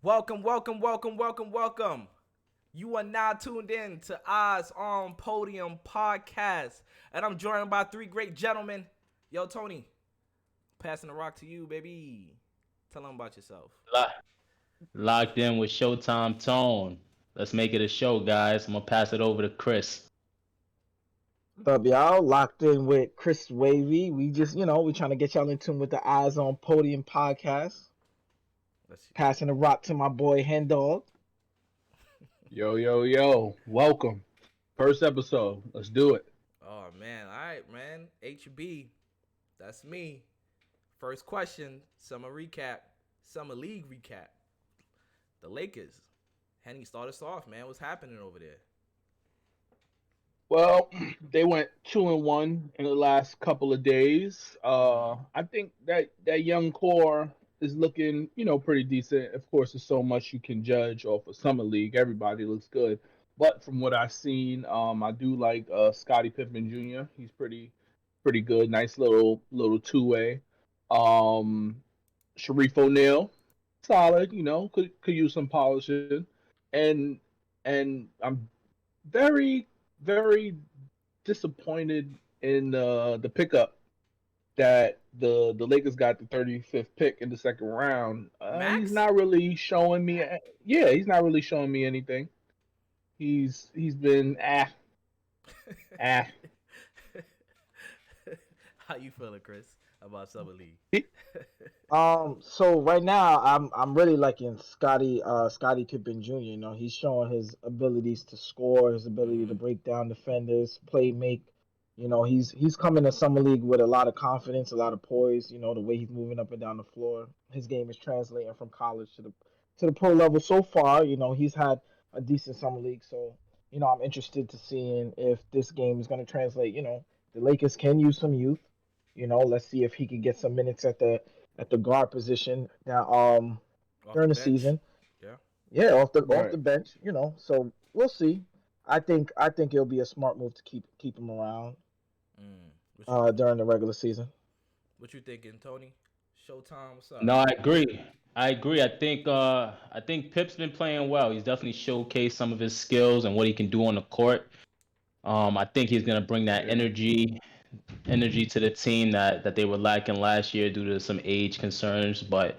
Welcome. You are now tuned in to Eyes on Podium podcast, and I'm joined by three great gentlemen. Yo, Tony, passing the rock to you, baby. Tell them about yourself. Lock- Locked in with Showtime Tone. Let's make it a show, guys. I'm gonna pass it over to Chris. What's up, y'all? Locked in with Chris Wavy. We just, we trying to get y'all in tune with the Eyes on Podium podcast. Let's see. Passing the rock to my boy Hen Dog. Yo. Welcome. First episode. Let's do it. Oh man, all right, man. HB, that's me. First question, summer recap, summer league recap. The Lakers. Henny, start us off, man. What's happening over there? Well, they went 2-1 in the last couple of days. I think that young core is looking, pretty decent. Of course, there's so much you can judge off of summer league. Everybody looks good, but from what I've seen, I do like Scottie Pippen Jr. He's pretty good. Nice little two way. Um, Sharif O'Neal, solid. Could use some polishing, and and I'm very disappointed in the pickup that the Lakers got the 35th pick in the second round. He's Max? not really showing me. Yeah, he's not really showing me anything. He's been ah. How you feeling, Chris, about summer league? He, So right now I'm really liking Scottie Pippen Jr. He's showing his abilities to score, his ability to Mm-hmm. break down defenders, play make. He's coming to summer league with a lot of confidence, a lot of poise. The way he's moving up and down the floor, his game is translating from college to the pro level so far. He's had a decent summer league, so I'm interested to seeing if this game is going to translate. The Lakers can use some youth. Let's see if he can get some minutes at the guard position now Off the during the bench. season. Yeah. Yeah, off the right. bench. So we'll see. I think it'll be a smart move to keep him around Mm. What you during the regular season. what you thinking, Tony? Showtime, what's up? No, I agree. I agree. I think Pip's been playing well. He's definitely showcased some of his skills and what he can do on the court. I think he's gonna bring that Yeah. energy to the team that they were lacking last year due to some age concerns. But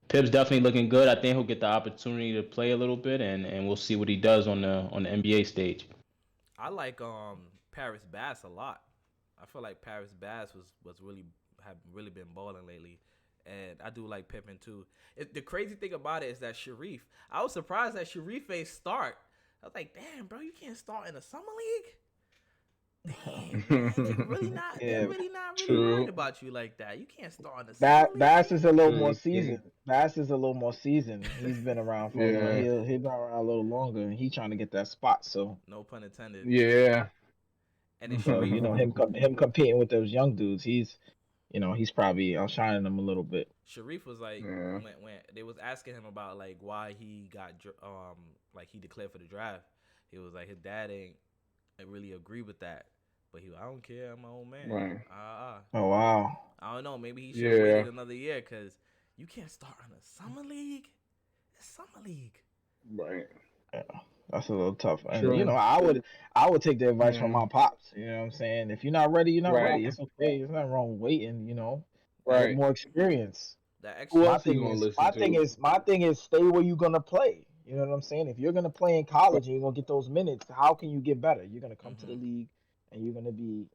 Pip's definitely looking good. I think he'll get the opportunity to play a little bit, and we'll see what he does on the NBA stage. I like Paris Bass a lot. I feel like Paris Bass was really have really been balling lately, and I do like Pippen too. The crazy thing about it is that Sharif. I was surprised that Sharif ain't start. I was like, damn, bro, you can't start in a summer league. Damn, man, they really not. They're Yeah, really not really worried True. about you like that. You can't start in the summer league, Bass is a little more True. seasoned. Bass is a little more seasoned. He's been around for a little. Yeah. He'll been around a little longer, and he trying to get that spot. So no pun intended. Yeah. And then so Sharif, him competing with those young dudes. He's probably outshining them a little bit. Sharif was like Yeah. when they was asking him about like why he got like he declared for the draft. He was like his dad ain't really agree with that, but I don't care. I'm my own man. Right. Oh wow. I don't know. Maybe he should have Yeah. waited another year because you can't start in a summer league. It's summer league. Right. Yeah, that's a little tough. And True. I would take the advice from Yeah. my pops. You know what I'm saying? If you're not ready, you're not Right. ready. It's okay. There's nothing wrong with waiting. Get Right. more experience. That Who extra. My else are you thing gonna is, listen to? stay where you're gonna play. You know what I'm saying? If you're gonna play in college and you're gonna get those minutes, how can you get better? You're gonna come to the Mm-hmm. league and you're gonna be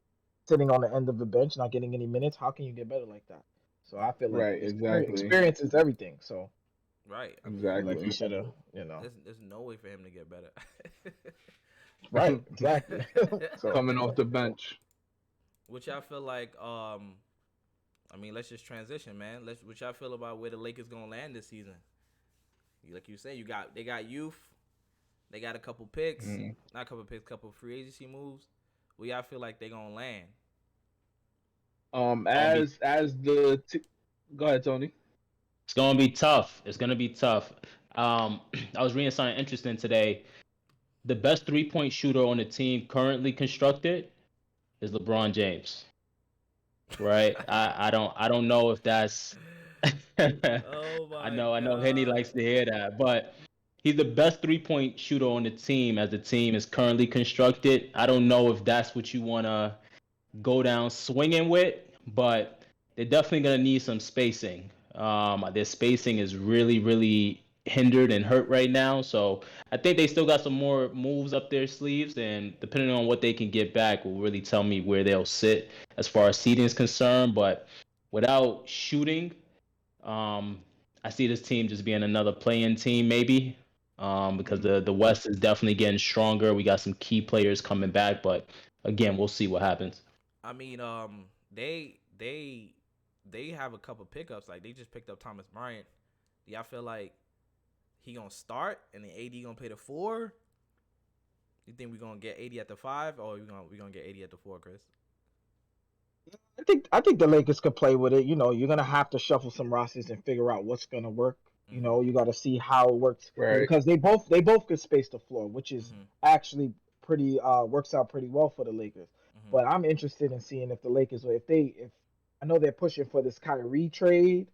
sitting on the end of the bench, not getting any minutes. How can you get better like that? So I feel like Right. Exactly. experience is everything. So Right. I I mean, feel like he Exactly. should have. there's no way for him to get better. Right, exactly. So Coming off the bench. Which I feel like I mean, let's just transition, man. What y'all feel about where the Lakers gonna land this season? Like you say, they got youth, they got a couple picks, Mhm. not a couple picks, couple free agency moves. Where y'all feel like they gonna land? Gonna be As the go ahead, Tony. It's gonna be tough. It's gonna be tough. I was reading something interesting today. The best 3-point shooter on the team currently constructed is LeBron James. Right? I don't know if that's Oh I my know. Henny god. likes to hear that, but he's the best 3-point shooter on the team as the team is currently constructed. I don't know if that's what you want to go down swinging with, but they're definitely gonna need some spacing. Their spacing is really hindered and hurt right now, so I think they still got some more moves up their sleeves, and depending on what they can get back, will really tell me where they'll sit as far as seeding is concerned. But without shooting, um, I see this team just being another play-in team, maybe, because the West is definitely getting stronger. We got some key players coming back, but again, we'll see what happens. I mean, they have a couple pickups. Like they just picked up Thomas Bryant. Do y'all feel like he gonna start and then AD gonna play the 4? You think we gonna get AD at the 5, or we gonna get AD at the 4, Chris? I think the Lakers could play with it. You know, you're gonna have to shuffle some rosters and figure out what's gonna work. You Mm-hmm. know, you got to see how it works Right. because they both could space the floor, which is Mm-hmm. actually pretty works out pretty well for the Lakers. Mm-hmm. But I'm interested in seeing if the Lakers or if I know they're pushing for this Kyrie trade.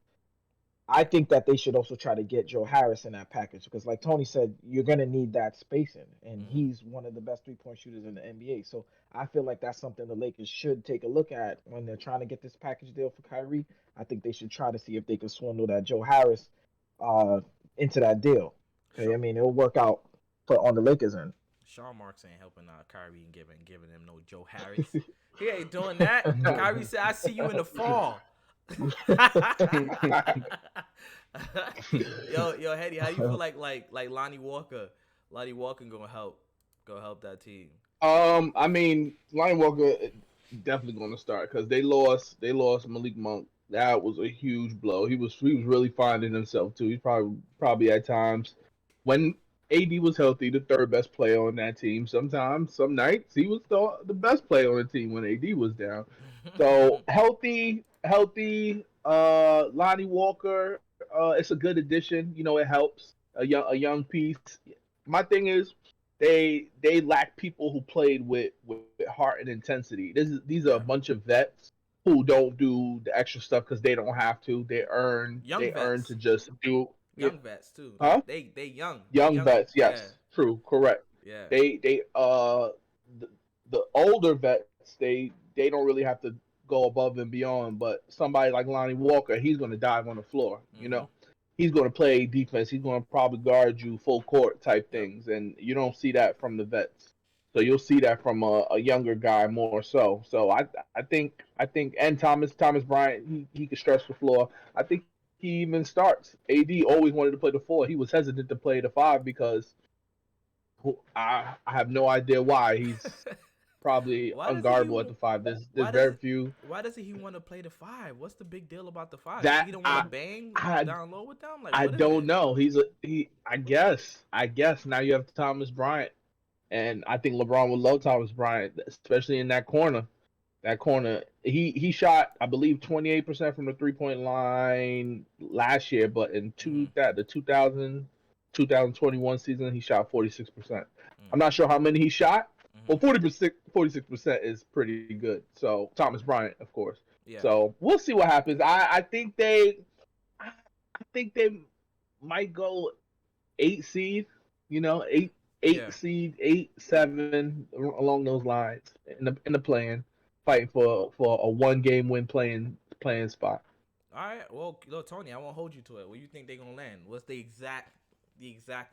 I think that they should also try to get Joe Harris in that package because, like Tony said, you're going to need that spacing, and Mm-hmm. he's one of the best 3-point shooters in the NBA. So I feel like that's something the Lakers should take a look at when they're trying to get this package deal for Kyrie. I think they should try to see if they can swindle that Joe Harris uh, into that deal. Okay, Sha- I mean it'll work out for on the Lakers end. Sean Marks ain't helping Kyrie and giving him no Joe Harris. He ain't doing that. Kyrie said, "I see you in the fall." yo, Hetty, how you feel like Lonnie Walker gonna help that team? I mean, Lonnie Walker definitely going to start because they lost Malik Monk. That was a huge blow. He was really finding himself too. He's probably at times when AD was healthy, the third best player on that team. Sometimes, some nights, he was the best player on the team when AD was down. So healthy. Lonnie Walker. It's a good addition. You know, it helps a young piece. My thing is, they lack people who played with heart and intensity. These are a Yeah, bunch of vets who don't do the extra stuff because they don't have to. young They earn to vets, just do. Yeah. young vets too. Huh? They young, Young vets, Yeah, yes, true, correct. yeah. The, the older vets, they don't really have to go above and beyond. But somebody like Lonnie Walker, he's going to dive on the floor. Mm-hmm. He's going to play defense. He's going to probably guard you full court type Yep. things, and you don't see that from the vets. So you'll see that from a younger guy more so. So I think and Thomas Bryant, he can stretch the floor. I think he even starts. AD always wanted to play the 4. He was hesitant to play the 5 because I have no idea why. He's probably Why does he? unguardable at the 5. There's Why does? very few Why doesn't he want to play the 5? What's the big deal about the 5? that He don't want to bang I down low with them. Like, I what is don't it? know. He. I guess now you have Thomas Bryant, and I think LeBron would love Thomas Bryant, especially in that corner. That corner, he shot, I believe, 28% from the 3-point line last year, but in Mm-hmm. the 2021 season, he shot 46%. I'm Mm-hmm. not sure how many he shot. Mm-hmm. Well, 46% is pretty good. So Thomas Bryant, of course. Yeah. So we'll see what happens. I think they might go 8 seed. Eight Yeah. seed, 8-7 along those lines in the playing, fighting for a 1 game win playing spot. All right. Well, look, Tony, I won't hold you to it. Where you think they gonna land? What's the exact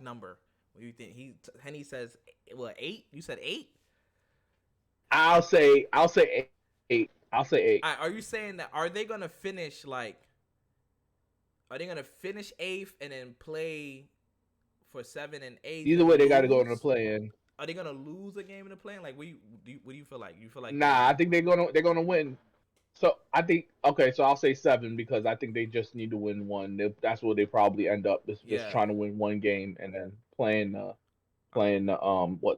number? What do you think? Henny says what, 8? You said 8? I'll say 8. I'll say 8. All right, are you saying that are they gonna finish like? Are they gonna finish 8th and then play for 7 and 8? Either way, they got to go into the play-in. Are they gonna lose a game in the play? Like, what do you feel like? You feel like Nah, I think they're gonna win. So I think okay. So I'll say 7 because I think they just need to win one. That's where they probably end up. Just Yeah. trying to win 1 game and then playing the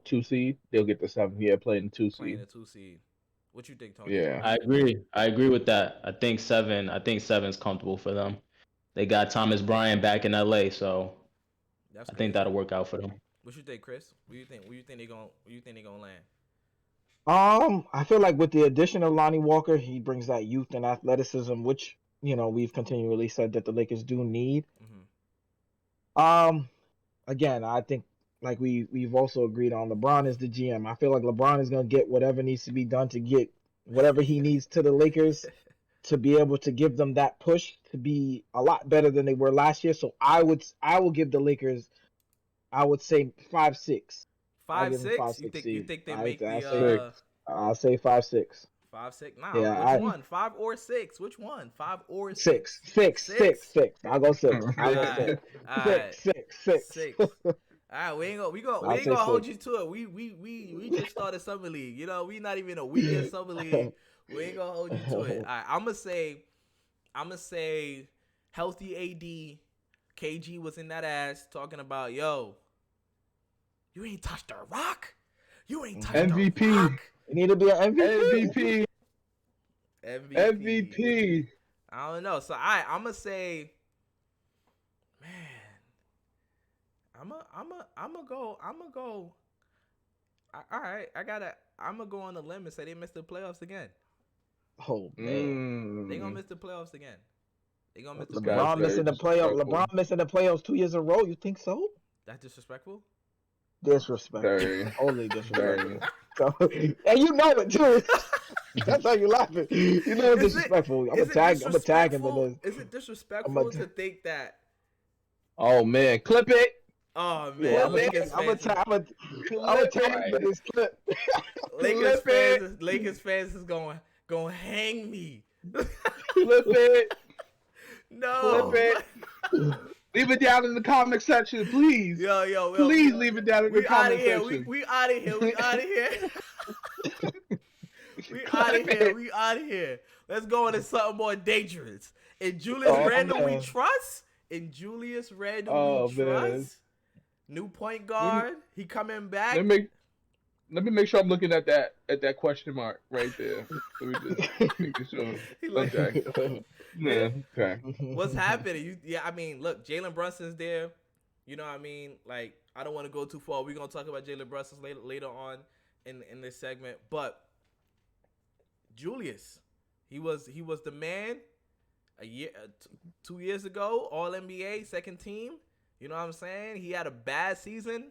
2 seed. They'll get the 7. Yeah, playing the 2 playing seed. the 2 seed? What you think, Tony? Yeah. I agree. I agree with that. I think 7. I think 7's comfortable for them. They got Thomas Bryant back in LA, so That's I think crazy. that'll work out for them. What you think, Chris? What you think? Where you think they gonna land? I feel like with the addition of Lonnie Walker, he brings that youth and athleticism, which we've continually said that the Lakers do need. Mm-hmm. Again, I think like we've also agreed on, LeBron is the GM. I feel like LeBron is gonna get whatever needs to be done to get whatever he needs to the Lakers to be able to give them that push to be a lot better than they were last year. So I will give the Lakers, I would say 5-6. I'll Five give them six. 5-6 You seed. think they make I the say I'll say 5-6. 5-6? Nah. Yeah, Which one? 5 or 6? Which one? 5 or 6? 6. I'll go 6. I'll go Alright, 6. alright. 6. 6. Alright, we ain't I'll say gonna hold 6. you to it. We just started summer league. We not even a week in summer league. We ain't gonna hold you to it. Alright, I'ma say healthy AD. KG was in that ass talking about, yo, you ain't touched the rock. You ain't touched MVP. the rock. You need to be an MVP. MVP. I don't know. So I'm gonna say, man, I'm gonna go. All right, I'm gonna go on a limb and say they missed the playoffs again. Oh man, They gonna miss the playoffs again. They gonna miss the LeBron playoffs. missing the playoff. LeBron missing the playoffs 2 years in a row. You think so? That's disrespectful. Disrespectful. Very. Only disrespectful. So, and you know it too. That's how you laughing. You know it's disrespectful. I'm gonna tag him in this. Is it disrespectful to think that? Oh man, clip it. Oh man, Yeah, Lakers I'm gonna tag him in this clip. Lakers fans is going hang me. Clip it. No. Clip it. Leave it down in the comment section, please. Yo. Please leave it down in the comment section. We out of here. We out of here. We out of here. Let's go into something more dangerous. In Julius Randle, we trust. In Julius Randle, we trust. New point guard. He coming back. Let me make sure I'm looking at that question mark right there. Let me just make sure. Okay. Yeah. Okay. What's happening? Look, Jalen Brunson's there. You know what I mean? Like, I don't want to go too far. We're gonna talk about Jalen Brunson later on in this segment. But Julius, he was the man a year, 2 years ago, All NBA, second team. You know what I'm saying? He had a bad season.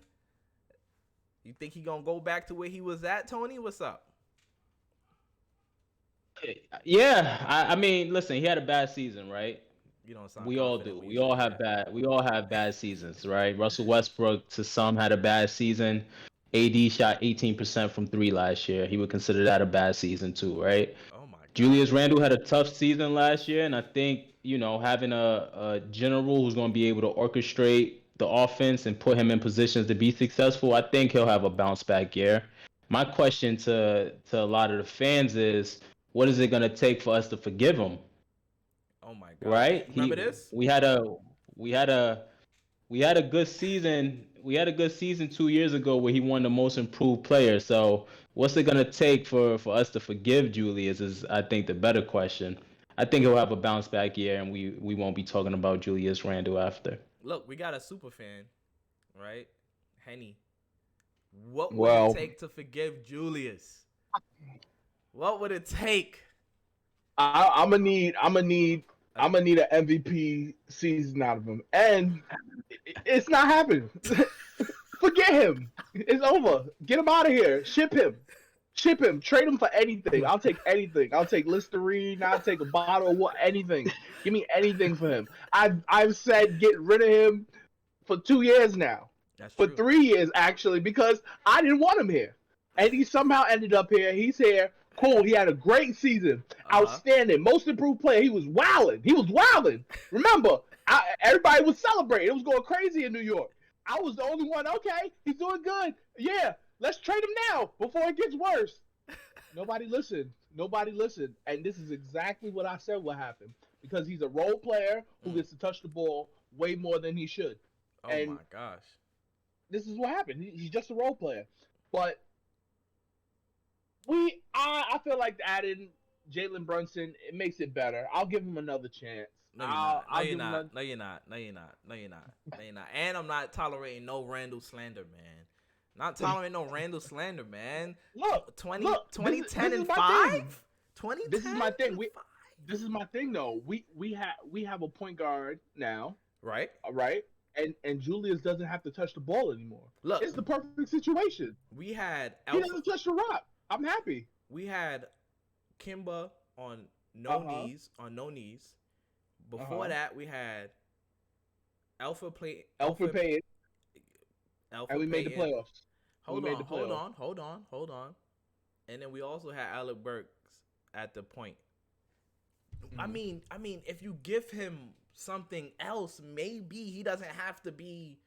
You think he gonna go back to where he was at, Tony? What's up? Yeah, I mean, listen, he had a bad season, right? You don't sound. We all do. We all have bad seasons, right? Russell Westbrook, to some, had a bad season. AD shot 18% from 3 last year. He would consider that a bad season too, right? Oh my God. Julius Randle had a tough season last year, and I think, having a general who's going to be able to orchestrate the offense and put him in positions to be successful, I think he'll have a bounce back year. My question to a lot of the fans is, what is it going to take for us to forgive him? Oh my God! Right? Remember this? We had a good season. We had a good season 2 years ago where he won the most improved player. So what's it going to take for us to forgive Julius is, I think, the better question. I think he'll have a bounce back year, and we won't be talking about Julius Randle after. Look, we got a super fan, right? Henny. What would it take to forgive Julius? What would it take? I'm gonna need an MVP season out of him, and it's not happening. Forget him. It's over. Get him out of here. Ship him. Trade him for anything. I'll take anything. I'll take Listerine. I'll take a bottle of water. Anything. Give me anything for him. I've said get rid of him for 2 years now. That's for true. 3 years actually, because I didn't want him here, and he somehow ended up here. He's here. Cool. He had a great season. Outstanding. Most improved player. He was wilding. Remember, everybody was celebrating. It was going crazy in New York. I was the only one. Okay, he's doing good. Yeah, let's trade him now before it gets worse. Nobody listened. And this is exactly what I said would happen, because he's a role player who gets to touch the ball way more than he should. Oh and my gosh. This is what happened. He's just a role player. But I feel like adding Jalen Brunson, it makes it better. I'll give him another chance. No, you're not. And I'm not tolerating no Randle slander, man. Not tolerating no Randle slander, man. Look, 2010 this and is my 5? thing. 2010 This is my thing. and this is my thing though. We have a point guard now, right? right? And Julius doesn't have to touch the ball anymore. Look, It's the perfect situation. we had He doesn't touch the rock. I'm happy. We had Kimba on knees. Before that, we had Alpha Payton. Alpha And we made the Payton. playoffs. Hold on. And then we also had Alec Burks at the point. Mm-hmm. I mean, if you give him something else, maybe he doesn't have to be,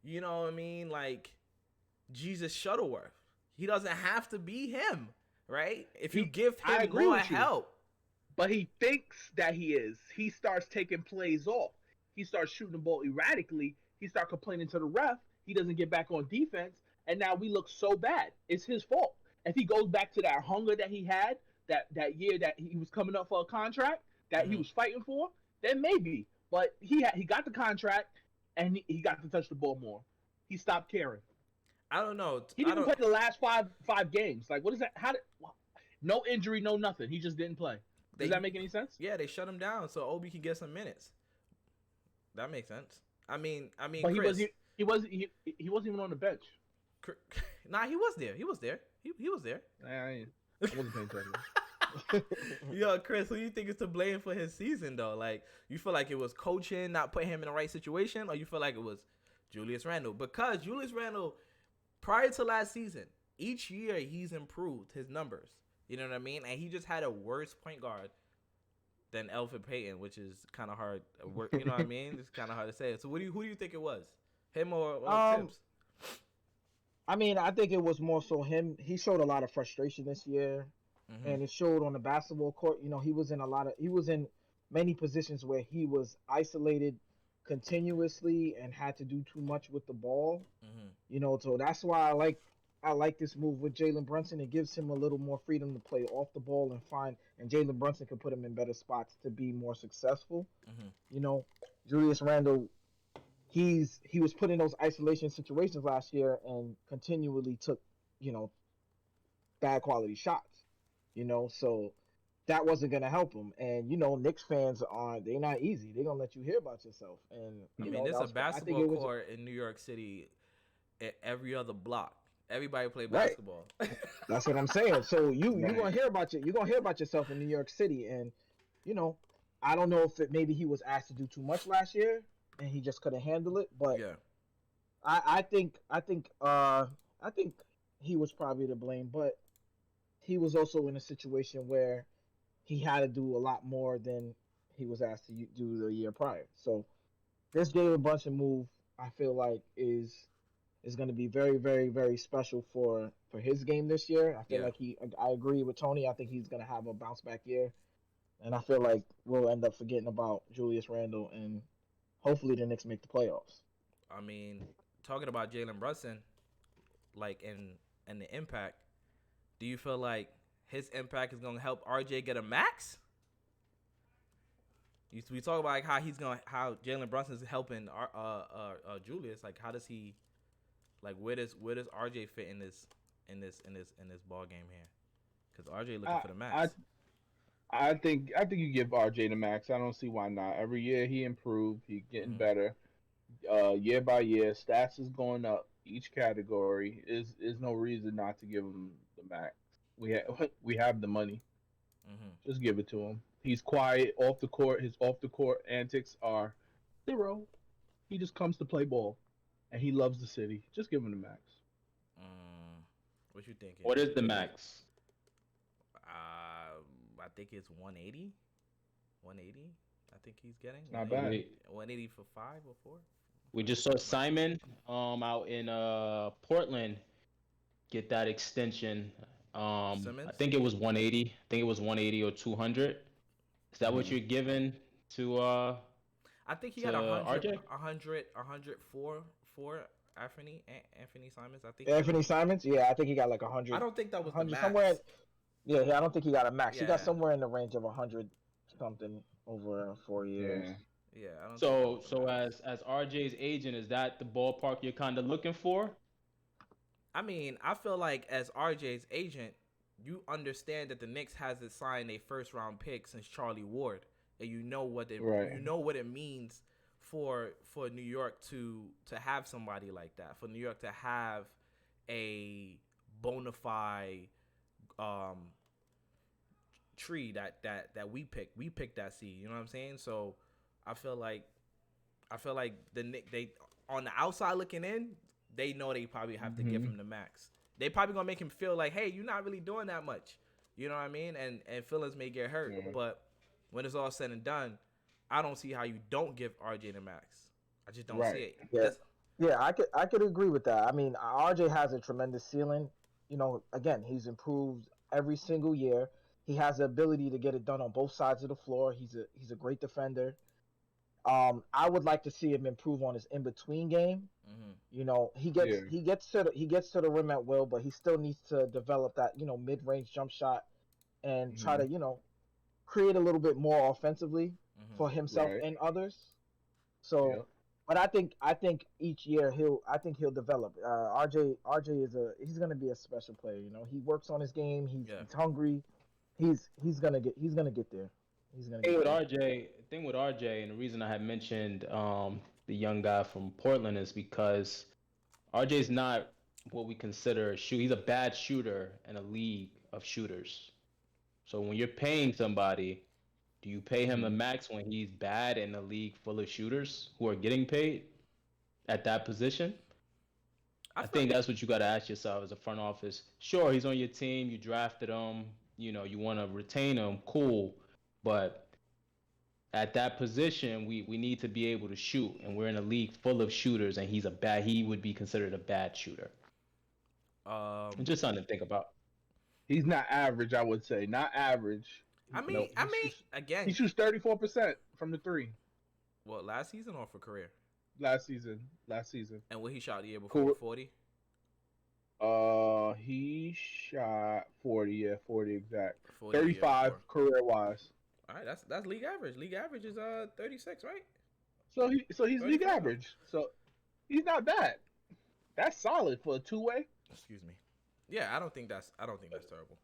you know what I mean, like Jesus Shuttleworth. He doesn't have to be him, right? If you give him more help. But he thinks that he is. He starts taking plays off. He starts shooting the ball erratically. He starts complaining to the ref. He doesn't get back on defense. And now we look so bad. It's his fault. If he goes back to that hunger that he had, that year that he was coming up for a contract, that he was fighting for, then maybe. But he got the contract, and he got to touch the ball more. He stopped caring. I don't know. He didn't play the last five games. Like, what is that? No injury, no nothing. He just didn't play. Does that make any sense? Yeah, they shut him down so Obi can get some minutes. That makes sense. I mean, but Chris, he wasn't even on the bench. Nah, he was there. He was there. I wasn't paying attention. Yo, Chris, who do you think is to blame for his season though? Like, you feel like it was coaching not putting him in the right situation, or you feel like it was Julius Randle? Because Julius Randle, prior to last season, each year he's improved his numbers. You know what I mean? And he just had a worse point guard than Elfrid Payton, which is kind of hard. You know what I mean? It's kind of hard to say. So who do you think it was? Him or Tibbs? I mean, I think it was more so him. He showed a lot of frustration this year, and it showed on the basketball court. You know, he was in many positions where he was isolated continuously and had to do too much with the ball. You know, so that's why I like this move with Jalen Brunson. It gives him a little more freedom to play off the ball and Jalen Brunson can put him in better spots to be more successful. You know, Julius Randle, he was put in those isolation situations last year and continually took, you know, bad quality shots. You know, so that wasn't gonna help him. And you know, Knicks fans they're not easy. They're gonna let you hear about yourself. And there's a basketball court in New York City at every other block. Everybody play basketball. Right. That's what I'm saying. So you're gonna hear about yourself in New York City, and you know, I don't know if maybe he was asked to do too much last year and he just couldn't handle it. But yeah, I think he was probably to blame, but he was also in a situation where he had to do a lot more than he was asked to do the year prior. So this Jalen Brunson move, I feel like is going to be very, very, very special for his game this year. I feel like I agree with Tony. I think he's going to have a bounce back year. And I feel like we'll end up forgetting about Julius Randle, and hopefully the Knicks make the playoffs. I mean, talking about Jalen Brunson, like and the impact, do you feel like his impact is going to help RJ get a max? We talk about like how Jalen Brunson is helping Julius. Like, how does he? Like, where does RJ fit in this ball game here? Because RJ looking for the max. I think you give RJ the max. I don't see why not. Every year he improved. He getting better. Year by year, stats is going up. Each category is no reason not to give him the max. We have the money. Just give it to him. He's quiet off the court. His off the court antics are zero. He just comes to play ball. And he loves the city. Just give him the max. What you thinking? What is the max? I think it's 180. 180. I think he's getting. Not bad. 180 for 5 or 4. We just saw Simon out in Portland get that extension. Simmons? I think it was 180. I think it was 180 or 200. Is that what you're giving to I think he got 100, RJ? 104 for Anthony Simons. I think Anthony Simons. Yeah, I think he got like 100. I don't think that was the max. Somewhere. Yeah, I don't think he got a max. Yeah. He got somewhere in the range of 100 something over 4 years. Yeah. I don't So as RJ's agent, is that the ballpark you're kind of looking for? I mean, I feel like as RJ's agent, you understand that the Knicks hasn't signed a first round pick since Charlie Ward, and you know what it means for New York to have somebody like that, for New York to have a bona fide tree that we picked that seed. You know what I'm saying? So I feel like the Knicks, they on the outside looking in, they know they probably have to give him the max. They probably gonna make him feel like, hey, you're not really doing that much. You know what I mean? And feelings may get hurt, but when it's all said and done, I don't see how you don't give RJ the max. I just don't see it. Yeah, I could agree with that. I mean, RJ has a tremendous ceiling. You know, again, he's improved every single year. He has the ability to get it done on both sides of the floor. He's a great defender. I would like to see him improve on his in between game. Mm-hmm. You know, he gets to the rim at will, but he still needs to develop that mid range jump shot and try to create a little bit more offensively for himself and others. So, but I think each year he'll develop. RJ he's gonna be a special player. You know, he works on his game. He's hungry. He's gonna get there. He's gonna. Thing with RJ, and the reason I had mentioned the young guy from Portland is because RJ's not what we consider a shoot. He's a bad shooter in a league of shooters. So when you're paying somebody, do you pay him the max when he's bad in a league full of shooters who are getting paid at that position? I think that's what you got to ask yourself as a front office. Sure, he's on your team. You drafted him. You know, you want to retain him. Cool. But at that position, we need to be able to shoot. And we're in a league full of shooters, and he would be considered a bad shooter. Just something to think about. He's not average, I would say. Not average. Again, he shoots 34% from the three. What, last season or for career? Last season. And what he shot the year before? 40. He shot 40. Yeah, 40 exact. 40 35 career wise. All right, that's league average. League average is 36, right? So he's league average. So he's not bad. That's solid for a two-way. Excuse me. Yeah, I don't think that's terrible.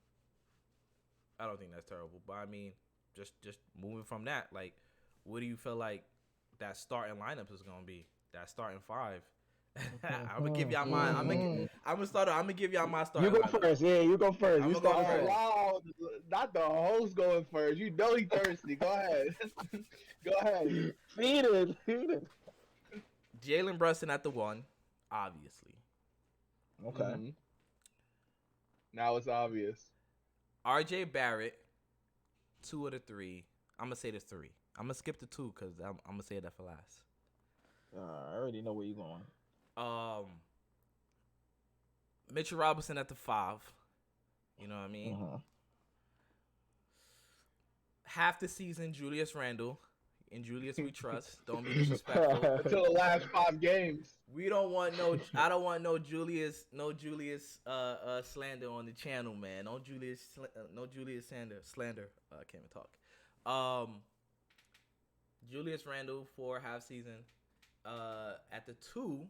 I don't think that's terrible. But I mean, just moving from that, like, what do you feel like that starting lineup is gonna be? That starting five. I'm gonna give y'all mine. I'm gonna give y'all my starting. You go first. Yeah, you go first. You start first. Wow, not the host going first. You know he thirsty. Go ahead. Go ahead. Feed it. Jalen Brunson at the 1, obviously. Okay. Mm-hmm. Now it's obvious. RJ Barrett, 2 of the 3. I'm gonna say the 3. I'm gonna skip the 2 because I'm gonna say that for last. I already know where you're going. Mitchell Robinson at the 5. You know what I mean? Half the season, Julius Randle. In Julius we trust. Don't be disrespectful. Until the last 5 games. We don't want I don't want no Julius slander on the channel, man. No Julius slander. I can't even talk. Julius Randle for half season. At the 2.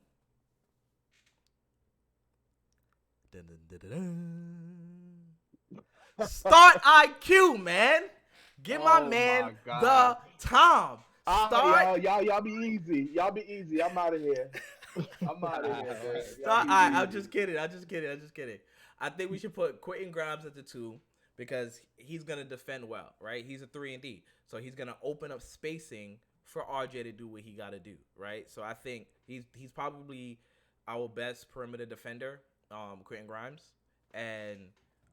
Start IQ, man. Give my man the time. Start. Y'all be easy. I'm out of here. I'm just kidding. I think we should put Quentin Grimes at the 2 because he's gonna defend well, right? He's a 3-and-D, so he's gonna open up spacing for RJ to do what he got to do, right? So I think he's probably our best perimeter defender, Quentin Grimes, and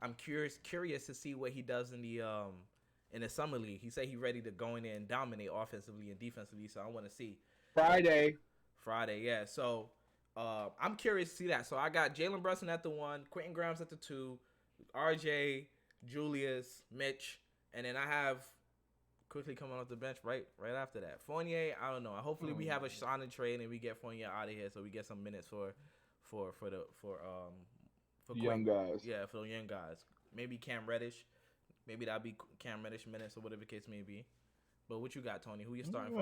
I'm curious to see what he does in the summer league. He said he's ready to go in there and dominate offensively and defensively, so I want to see. Friday, yeah. So I'm curious to see that. So I got Jalen Brunson at the 1, Quentin Grimes at the 2, RJ, Julius, Mitch, and then I have quickly coming off the bench right after that. Fournier, I don't know. Hopefully we have a sign and trade and we get Fournier out of here so we get some minutes for young guys. Yeah, for the young guys. Maybe Cam Reddish. Maybe that'll be Cam Reddish minutes or whatever the case may be. But what you got, Tony? Who you starting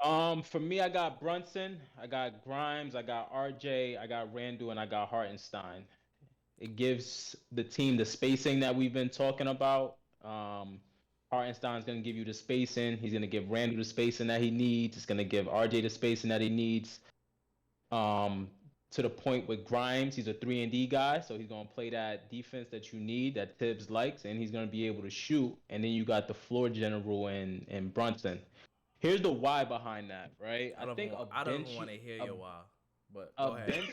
5? For me, I got Brunson, I got Grimes, I got RJ, I got Randle, and I got Hartenstein. It gives the team the spacing that we've been talking about. Hartenstein's going to give you the spacing. He's going to give Randle the spacing that he needs. He's going to give RJ the spacing that he needs. To the point with Grimes, he's a 3-and-D guy, so he's going to play that defense that you need, that Tibbs likes, and he's going to be able to shoot. And then you got the floor general and Brunson. Here's the why behind that, right? I don't want to hear your why, but go ahead.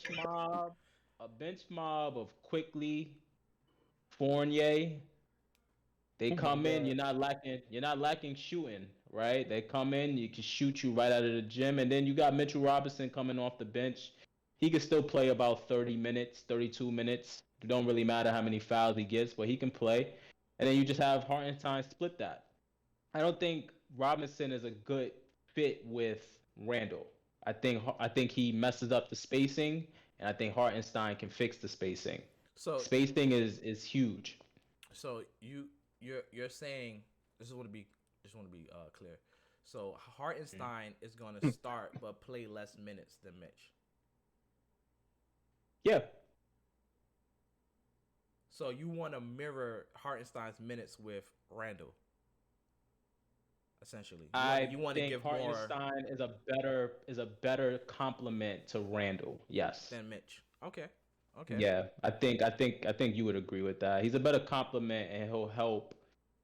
A bench mob of Quickly, Fournier. They come in, you're not lacking shooting, right? They come in, you can shoot you right out of the gym, and then you got Mitchell Robinson coming off the bench. He can still play about 30 minutes, 32 minutes. It don't really matter how many fouls he gets, but he can play. And then you just have Hartenstein split that. I don't think Robinson is a good fit with Randle. I think he messes up the spacing, and I think Hartenstein can fix the spacing. So spacing is huge. So you're saying, just want to be clear. So Hartenstein is going to start but play less minutes than Mitch. Yeah. So you want to mirror Hartenstein's minutes with Randle, essentially. You want to give Hartenstein is a better complement to Randle. Yes. Than Mitch. Okay. Yeah, I think you would agree with that. He's a better complement, and he'll help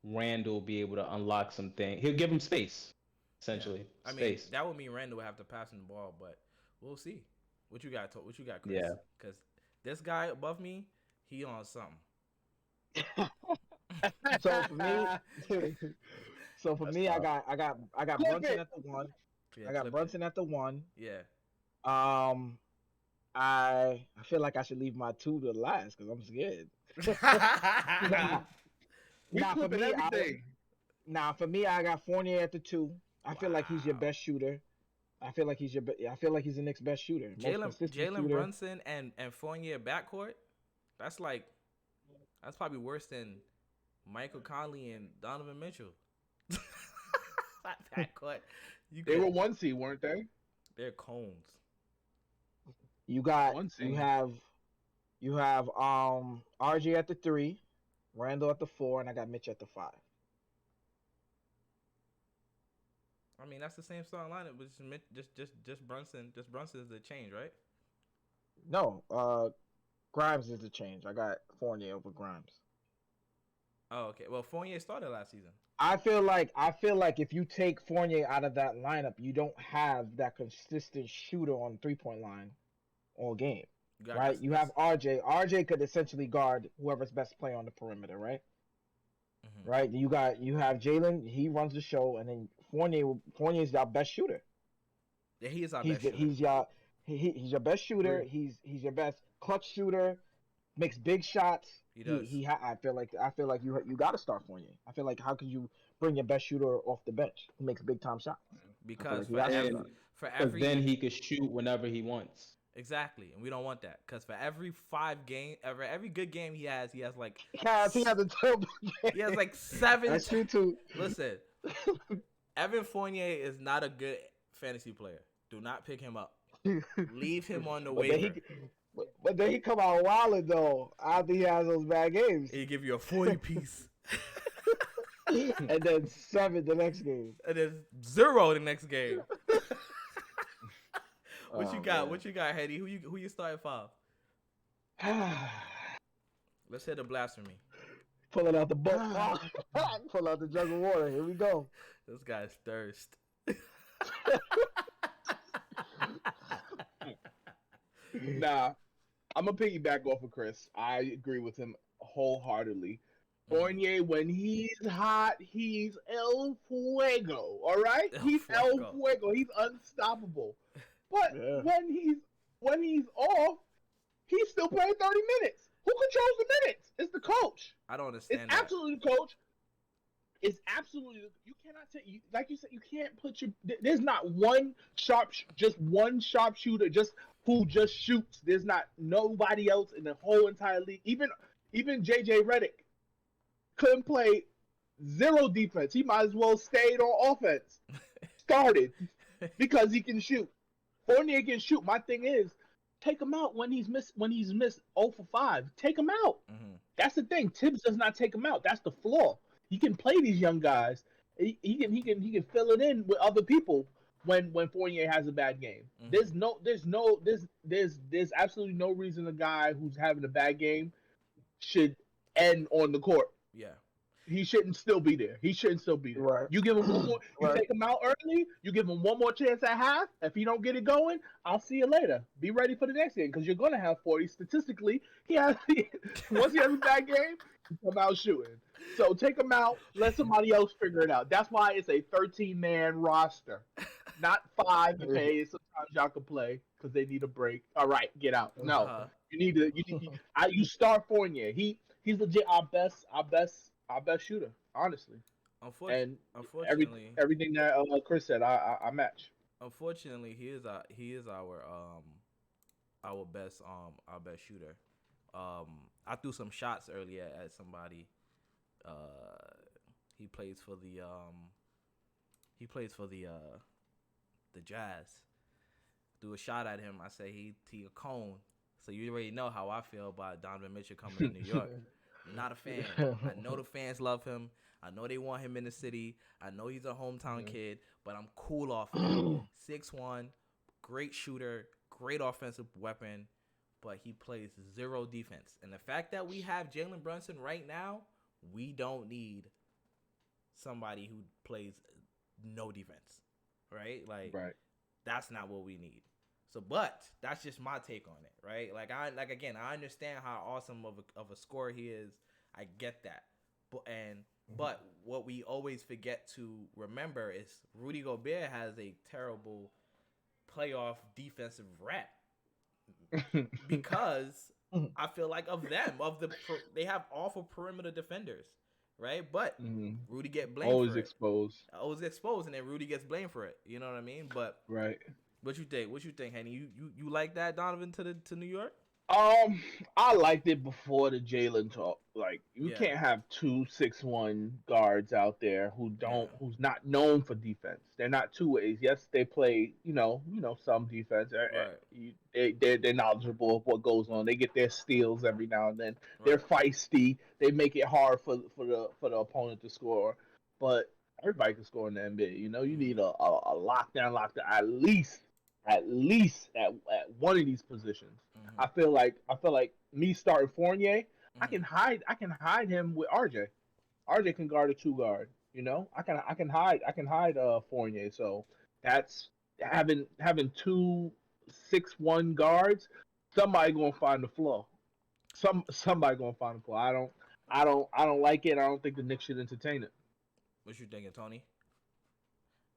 Randle be able to unlock some things. He'll give him space, essentially. Yeah. I mean, that would mean Randle would have to pass him the ball, but we'll see. What you got, Chris? Yeah. Because this guy above me, he on something. So for me, I got Brunson at the 1. Yeah, I got Brunson at the 1. Yeah. I feel like I should leave my 2 to last because I'm scared. For me, I got Fournier at the 2. I feel like he's your best shooter. I feel like he's the Knicks' best shooter. Jalen Brunson and Fournier backcourt. That's probably worse than Michael Conley and Donovan Mitchell. Backcourt. They were 1 seed, weren't they? They're cones. You have RJ at the 3, Randle at the 4, and I got Mitch at the 5. I mean, that's the same starting lineup, but just Brunson. Just Brunson is the change, right? No, Grimes is the change. I got Fournier over Grimes. Oh, okay. Well, Fournier started last season. I feel like if you take Fournier out of that lineup, you don't have that consistent shooter on 3-point line all game, right? You have RJ. RJ could essentially guard whoever's best player on the perimeter, right? Mm-hmm. Right. You have Jalen. He runs the show, and then Fournier is our best shooter. Yeah, he is our best shooter. He's your best shooter. He's your best clutch shooter. Makes big shots. He does. I feel like you got to start Fournier. I feel like how could you bring your best shooter off the bench who makes big time shots? Because every then he could shoot whenever he wants. Exactly, and we don't want that because for every every good game he has like. He has a terrible game. He has like 7. That's true too. Listen, Evan Fournier is not a good fantasy player. Do not pick him up. Leave him on the waiver. But then he come out wilding though after he has those bad games. He give you a 40 piece. And then 7 the next game. And then 0 the next game. What you got? Man. What you got, Hetty? Who you starting 5? Let's hit the blasphemy. Pulling out the book. Pull out the jug of water. Here we go. This guy's thirst. Nah, I'm gonna piggyback off of Chris. I agree with him wholeheartedly. Fournier, when he's hot, he's El Fuego. All right, he's El Fuego. He's unstoppable. But when he's off, he's still playing 30 minutes. Who controls the minutes? It's the coach. I don't understand. It's absolutely the coach. It's absolutely you cannot take like you said. You can't put your. There's not one one sharpshooter who just shoots. There's not nobody else in the whole entire league. Even JJ Redick couldn't play 0 defense. He might as well stayed on offense. Started because he can shoot. Fournier can shoot. My thing is, Take him out when he's missed 0 for 5. Take him out. Mm-hmm. That's the thing. Tibbs does not take him out. That's the flaw. He can play these young guys. He can fill it in with other people when Fournier has a bad game. Mm-hmm. There's absolutely no reason a guy who's having a bad game should end on the court. Yeah. He shouldn't still be there. He shouldn't still be there. Right. You give him one more. You Right. take him out early. You give him one more chance at half. If he don't get it going, I'll see you later. Be ready for the next game because you're gonna have 40. Statistically, once he has a bad game, he come out shooting. So take him out. Let somebody else figure it out. That's why it's a 13-man roster, not 5. Okay, sometimes y'all can play because they need a break. All right, get out. No, you need to. You start Fournier. He's legit our best shooter, honestly. Unfortunately, everything that Chris said, I match. Unfortunately, he is our best shooter. I threw some shots earlier at somebody. He plays for the Jazz. Threw a shot at him. I say he a cone. So you already know how I feel about Donovan Mitchell coming to New York. Not a fan. I know the fans love him. I know they want him in the city. I know he's a hometown kid, but I'm cool off him. 6'1", great shooter, great offensive weapon, but he plays zero defense. And the fact that we have Jalen Brunson right now, we don't need somebody who plays no defense, right? Like, That's not what we need. So, but that's just my take on it, right? I understand how awesome of a scorer he is. I get that, but what we always forget to remember is Rudy Gobert has a terrible playoff defensive rep because I feel like they have awful perimeter defenders, right? But Rudy get blamed always for exposed. it. Always exposed, and then Rudy gets blamed for it. You know what I mean? But right. What you think, Henny? You like that Donovan to New York? I liked it before the Jalen talk. Like, you can't have 2 6'1" guards out there who's not known for defense. They're not two ways. Yes, they play, some defense. Right. They're knowledgeable of what goes on. They get their steals every now and then. Right. They're feisty. They make it hard for the opponent to score. But everybody can score in the NBA. You need a lockdown at least at one of these positions. I feel like me starting Fournier, I can hide him with RJ. RJ can guard a 2 guard. I can hide Fournier. So that's having 2 6'1" guards. Somebody gonna find the flaw. Somebody gonna find the flaw. I don't like it. I don't think the Knicks should entertain it. What you thinking, Tony?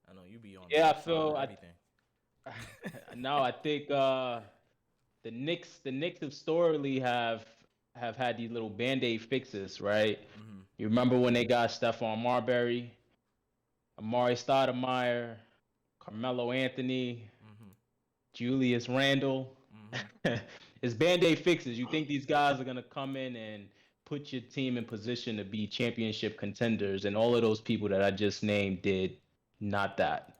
I know you be on. Yeah, I feel everything. No, I think the Knicks historically have had these little Band-Aid fixes, right? Mm-hmm. You remember when they got Stephon Marbury, Amari Stoudemire, Carmelo Anthony, Julius Randle. It's Band-Aid fixes. You think these guys are going to come in and put your team in position to be championship contenders, and all of those people that I just named did not that.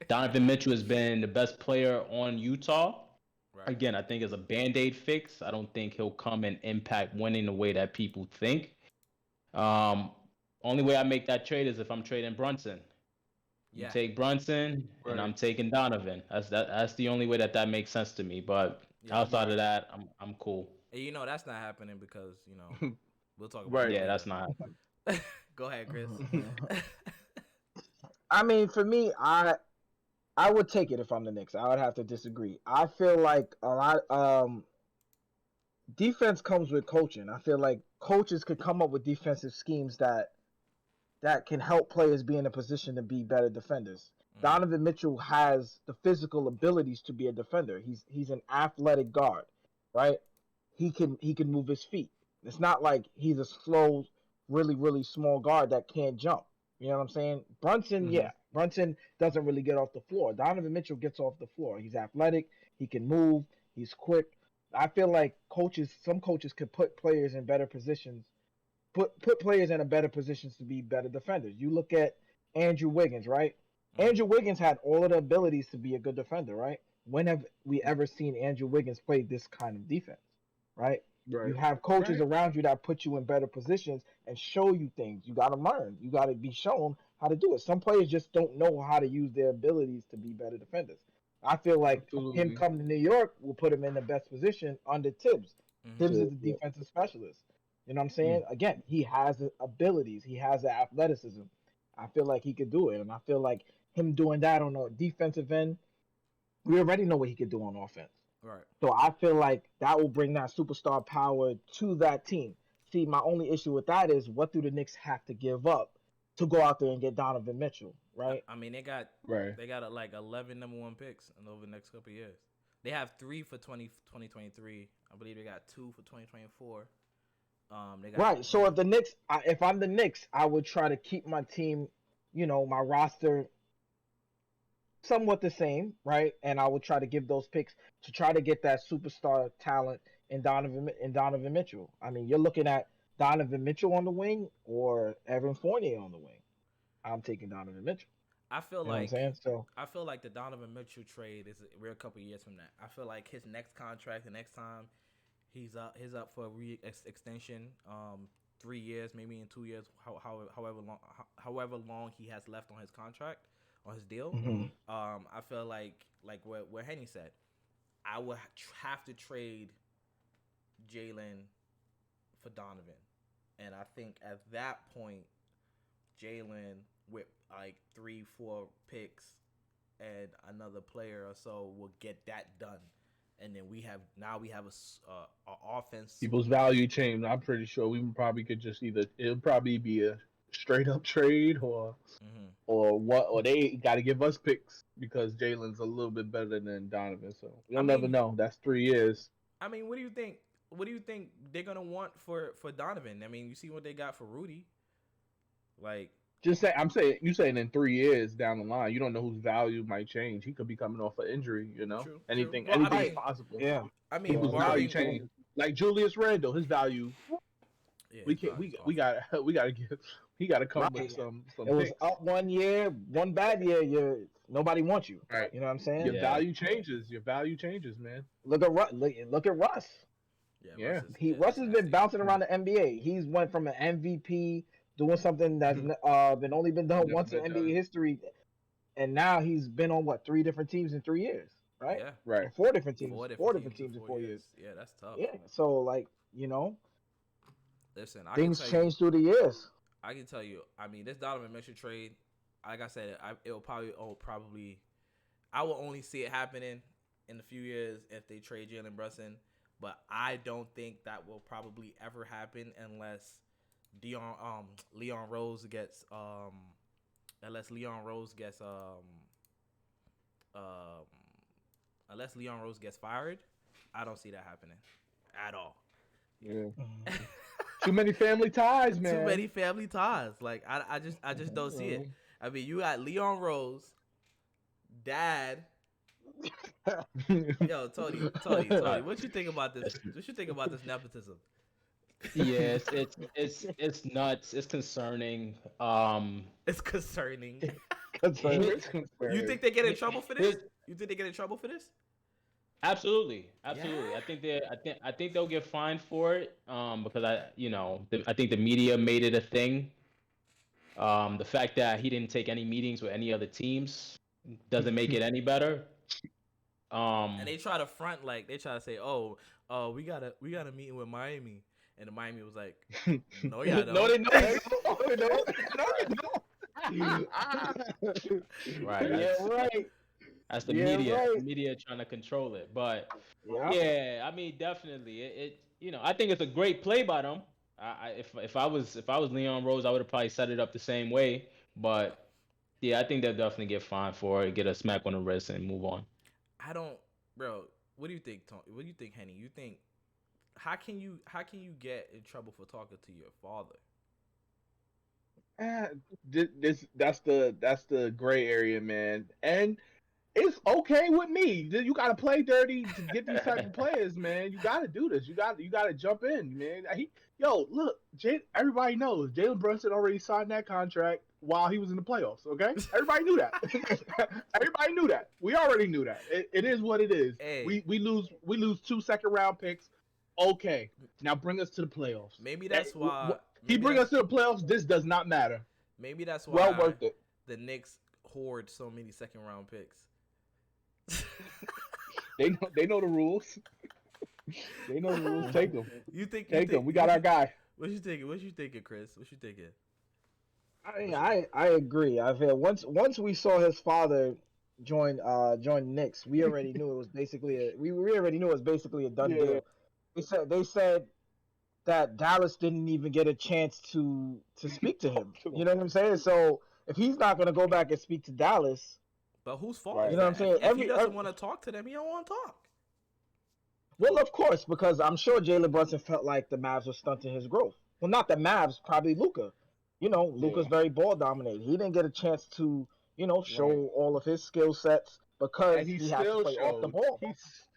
Donovan Mitchell has been the best player on Utah. Right. Again, I think it's a Band-Aid fix. I don't think he'll come and impact winning the way that people think. Only way I make that trade is if I'm trading Brunson. You take Brunson, and I'm taking Donovan. That's the only way that makes sense to me. But outside of that, I'm cool. And that's not happening because we'll talk about it. Yeah, that's not happening. Go ahead, Chris. I mean, for me, I would take it if I'm the Knicks. I would have to disagree. I feel like a lot defense comes with coaching. I feel like coaches could come up with defensive schemes that can help players be in a position to be better defenders. Donovan Mitchell has the physical abilities to be a defender. He's an athletic guard, right? He can move his feet. It's not like he's a slow, really, really small guard that can't jump. You know what I'm saying? Brunson, Brunson doesn't really get off the floor. Donovan Mitchell gets off the floor. He's athletic. He can move. He's quick. I feel like some coaches could put players in better positions, put players in a better positions to be better defenders. You look at Andrew Wiggins, right? Andrew Wiggins had all of the abilities to be a good defender, right? when have we ever seen Andrew Wiggins play this kind of defense, right? You Right. have coaches Right. around you that put you in better positions and show you things. You got to learn. You got to be shown how to do it. Some players just don't know how to use their abilities to be better defenders. I feel like him Absolutely. coming to New York will put him in the best position under Tibbs. Mm-hmm. Tibbs is So, the yeah. defensive specialist. You know what I'm saying? Again, he has the abilities. He has the athleticism. I feel like he could do it, and I feel like him doing that on the defensive end, we already know what he could do on offense. Right. So I feel like that will bring that superstar power to that team. See, my only issue with that is what do the Knicks have to give up to go out there and get Donovan Mitchell, right? I mean, Right. they got like 11 number one picks in over the next couple of years. They have 3 for 2023. I believe they got 2 for 2024. They got Right. So if the Knicks, if I'm the Knicks, I would try to keep my team, my roster somewhat the same, right? And I would try to give those picks to try to get that superstar talent in Donovan Mitchell. I mean, you're looking at Donovan Mitchell on the wing or Evan Fournier on the wing. I'm taking Donovan Mitchell. I feel You know what I'm like saying? So I feel like the Donovan Mitchell trade is a real couple years from that. I feel like his next contract, the next time he's up for a extension, 3 years, maybe in 2 years, however long he has left on his contract, on his deal. mhm. I feel like what Henny said, I would have to trade Jalen for Donovan, and I think at that point, Jalen with like 3-4 picks and another player or so will get that done, and then we have a offense. People's value change. I'm pretty sure we probably could just it'll probably be a straight up trade Mm-hmm. or they got to give us picks because Jalen's a little bit better than Donovan. So I you'll never mean, know. That's 3 years. I mean, what do you think? What do you think they're gonna want for Donovan? I mean, you see what they got for Rudy. Like, Just say you saying in 3 years down the line, you don't know whose value might change. He could be coming off an injury. true. Anything Well, anything's Right. possible. Yeah. I mean, People's Yeah. value barring, change. Like Julius Randle, his value yeah, we can't we got we got to give he got to come with Right. some It was picks. up 1 year, one bad year, nobody wants you. Right. You know what I'm saying? Your Yeah. value changes. Your value changes, man. Look at Look at Russ. Yeah. Russ has been bouncing around the NBA. He's went from an MVP doing something that's been only been done Never once in been NBA done. history, and now he's been on 3 different teams in 3 years, right? Yeah, Right. Or 4 different teams, 4 different teams in 4 years. Yeah, that's tough. Yeah, so Listen, I things can tell change through the years. I can tell you. I mean, this Donovan Mitchell trade, like I said, it will probably. I will only see it happening in a few years if they trade Jalen Brunson, but I don't think that will probably ever happen unless Leon Rose gets unless Leon Rose gets unless Leon Rose gets fired. I don't see that happening at all. Yeah. Too many family ties, man. Too many family ties. Like I just don't see it. I mean, you got Leon Rose, dad. Yo, Tony, what you think about this? What you think about this nepotism? Yes, it's nuts. It's concerning. It's concerning. It's You think they get in trouble for this? You think they get in trouble for this? Absolutely. Yeah. I think they'll get fined for it. Because I think the media made it a thing. The fact that he didn't take any meetings with any other teams doesn't make it any better. And they try to front they try to say, "Oh, we got a meeting with Miami," and the Miami was like, "No, y'all don't." No, they don't. Right. Yeah, right. That's the Yeah, media. right. The media trying to control it, but Yeah. yeah, I mean, definitely. I think it's a great play by them. If I was Leon Rose, I would have probably set it up the same way. But yeah, I think they'll definitely get fined for it, get a smack on the wrist, and move on. I don't, bro. What do you think, Tony? What do you think, Henny? You think how can you get in trouble for talking to your father? That's the gray area, man. And it's okay with me. You got to play dirty to get these type of players, man. You got to do this. You got to jump in, man. Look, everybody knows Jalen Brunson already signed that contract. while he was in the playoffs. Okay, everybody knew that. Everybody knew that. We already knew that. It is what it is. Hey. We lose 2 second-round picks. Okay, now bring us to the playoffs. Maybe that's why he bring us to the playoffs. This does not matter. Maybe that's why well worth it. The Knicks hoard so many second-round picks. They know the rules. They know the rules. Take them. Take them. We got our guy. What you thinking? What you thinking, Chris? What you thinking? I agree. I feel once we saw his father join Knicks, we already knew it was basically a done deal. They said that Dallas didn't even get a chance to speak to him. You know what I'm saying? So if he's not gonna go back and speak to Dallas, but whose fault? You know what I'm saying? If he doesn't want to talk to them, he don't want to talk. Well, of course, because I'm sure Jalen Brunson felt like the Mavs were stunting his growth. Well, not the Mavs, probably Luka. You know, Luka's very ball dominated. He didn't get a chance to, show all of his skill sets because he has to play off the ball. He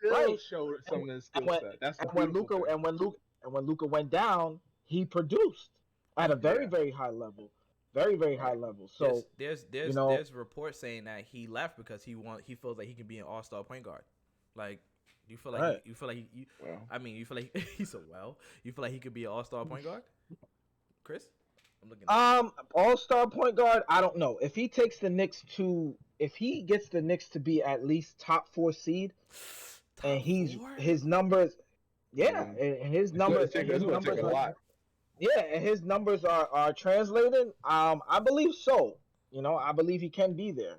still showed some of his skill set. That's the beautiful thing. When Luka went down, he produced at a very, very high level. Very, very high level. So there's reports saying that he left because he feels like he can be an all-star point guard. Like, you feel like you feel like he said, you feel like he could be an all-star point guard? Chris? I'm looking all-star point guard, I don't know. If he gets the Knicks to be at least top 4 seed, and his numbers, and his numbers are translated, I believe so. I believe he can be there.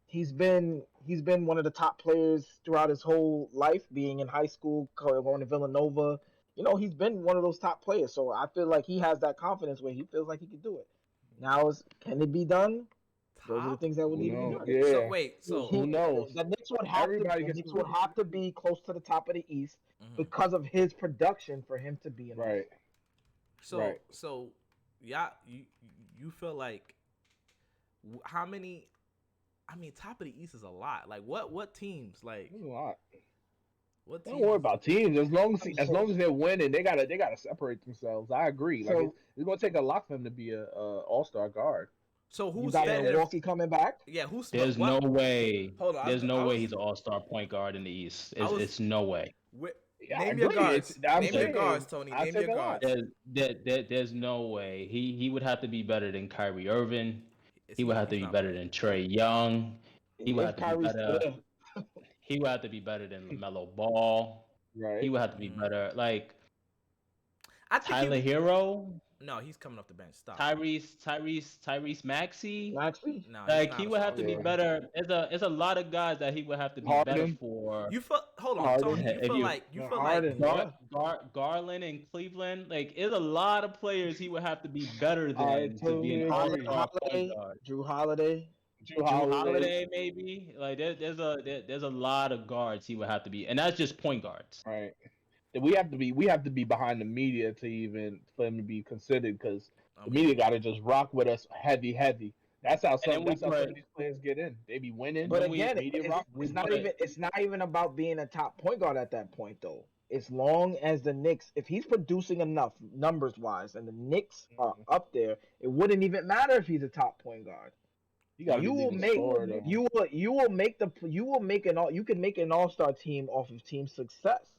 He's been one of the top players throughout his whole life, being in high school, going to Villanova. He's been one of those top players. So I feel like he has that confidence where he feels like he can do it. Now, can it be done? Those are the things that would need to be done. Yeah. So who knows? The Knicks would have to be close to the top of the East because of his production for him to be in right. So yeah, you feel like how many? I mean, top of the East is a lot. Like, what teams? Like, a lot. What teams? Don't worry about teams. As long as they're winning, they gotta separate themselves. I agree. Like, it's gonna take a lot for him to be a all-star guard. So who's Milwaukee coming back? Yeah, who's? There's no way. Hold on. There's no way he's an all-star point guard in the East. It's no way. Name your guards. Name your guards, Tony. Name your guards. There's no way. He would have to be better than Kyrie Irving. He would have to be better than Trae Young. He would have to be better. He would have to be better than LaMelo Ball. Right. He would have to be better. Like, Tyler Hero. No, he's coming off the bench. Stop. Tyrese Maxey. No, like, he would have to be better. There's a lot of guys that he would have to be better for. Hold on, Tony. You feel like Garland in Cleveland. Like, there's a lot of players he would have to be better than to be an all-star point guard. Drew Holiday, maybe. Like, there's a lot of guards he would have to be, and that's just point guards. Right. We have to be behind the media for him to be considered, because the media got to just rock with us heavy. That's how some of these players get in. They be winning. But again, it's not even about being a top point guard at that point, though. As long as the Knicks, if he's producing enough numbers wise, and the Knicks are up there, it wouldn't even matter if he's a top point guard. You can make an all-star team off of team success.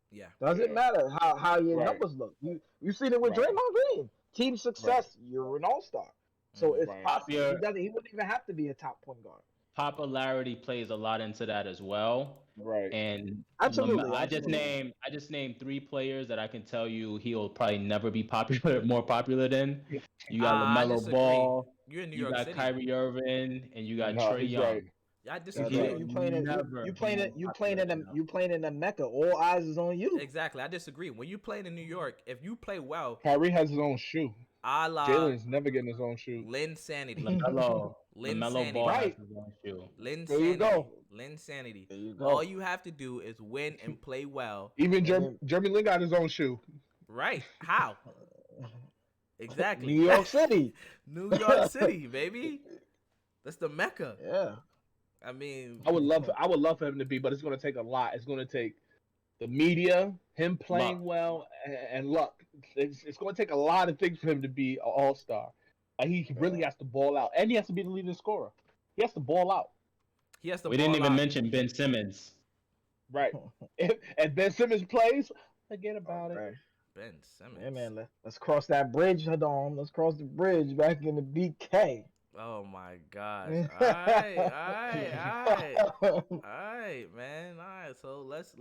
Yeah. Doesn't matter how your numbers look. You seen it with Draymond Green. Team success, you're an all-star. So it's possible. He wouldn't even have to be a top point guard. Popularity plays a lot into that as well. Right. And absolutely. I just named 3 players that I can tell you he'll probably never be more popular than. You got LaMelo Ball. You're in New York City. You got Kyrie Irving, and you got Trae Young. Right. I disagree. You playing in the Mecca. All eyes is on you. Exactly. I disagree. When you play in New York, if you play well, Kyrie has his own shoe. Jalen's never getting his own shoe. Linsanity. LaMelo Ball has his own shoe. There you go. Linsanity. All you have to do is win and play well. Even Jeremy Lin got his own shoe. Right. How? Exactly. New York City. New York City, baby. That's the Mecca. Yeah. I mean, I would love for him to be, but it's going to take a lot. It's going to take the media, him playing Luck. well, and luck. It's going to take a lot of things for him to be an all-star. He really has to ball out, and he has to be the leading scorer. He has to ball out. He has to We didn't ball even out. mention Ben Simmons. Right. And Ben Simmons plays, forget about it. Okay. Ben Simmons. Yeah, man. Let's cross that bridge, Hadam. Let's cross the bridge back in the BK. Oh my gosh. Alright, man. Alright, so let's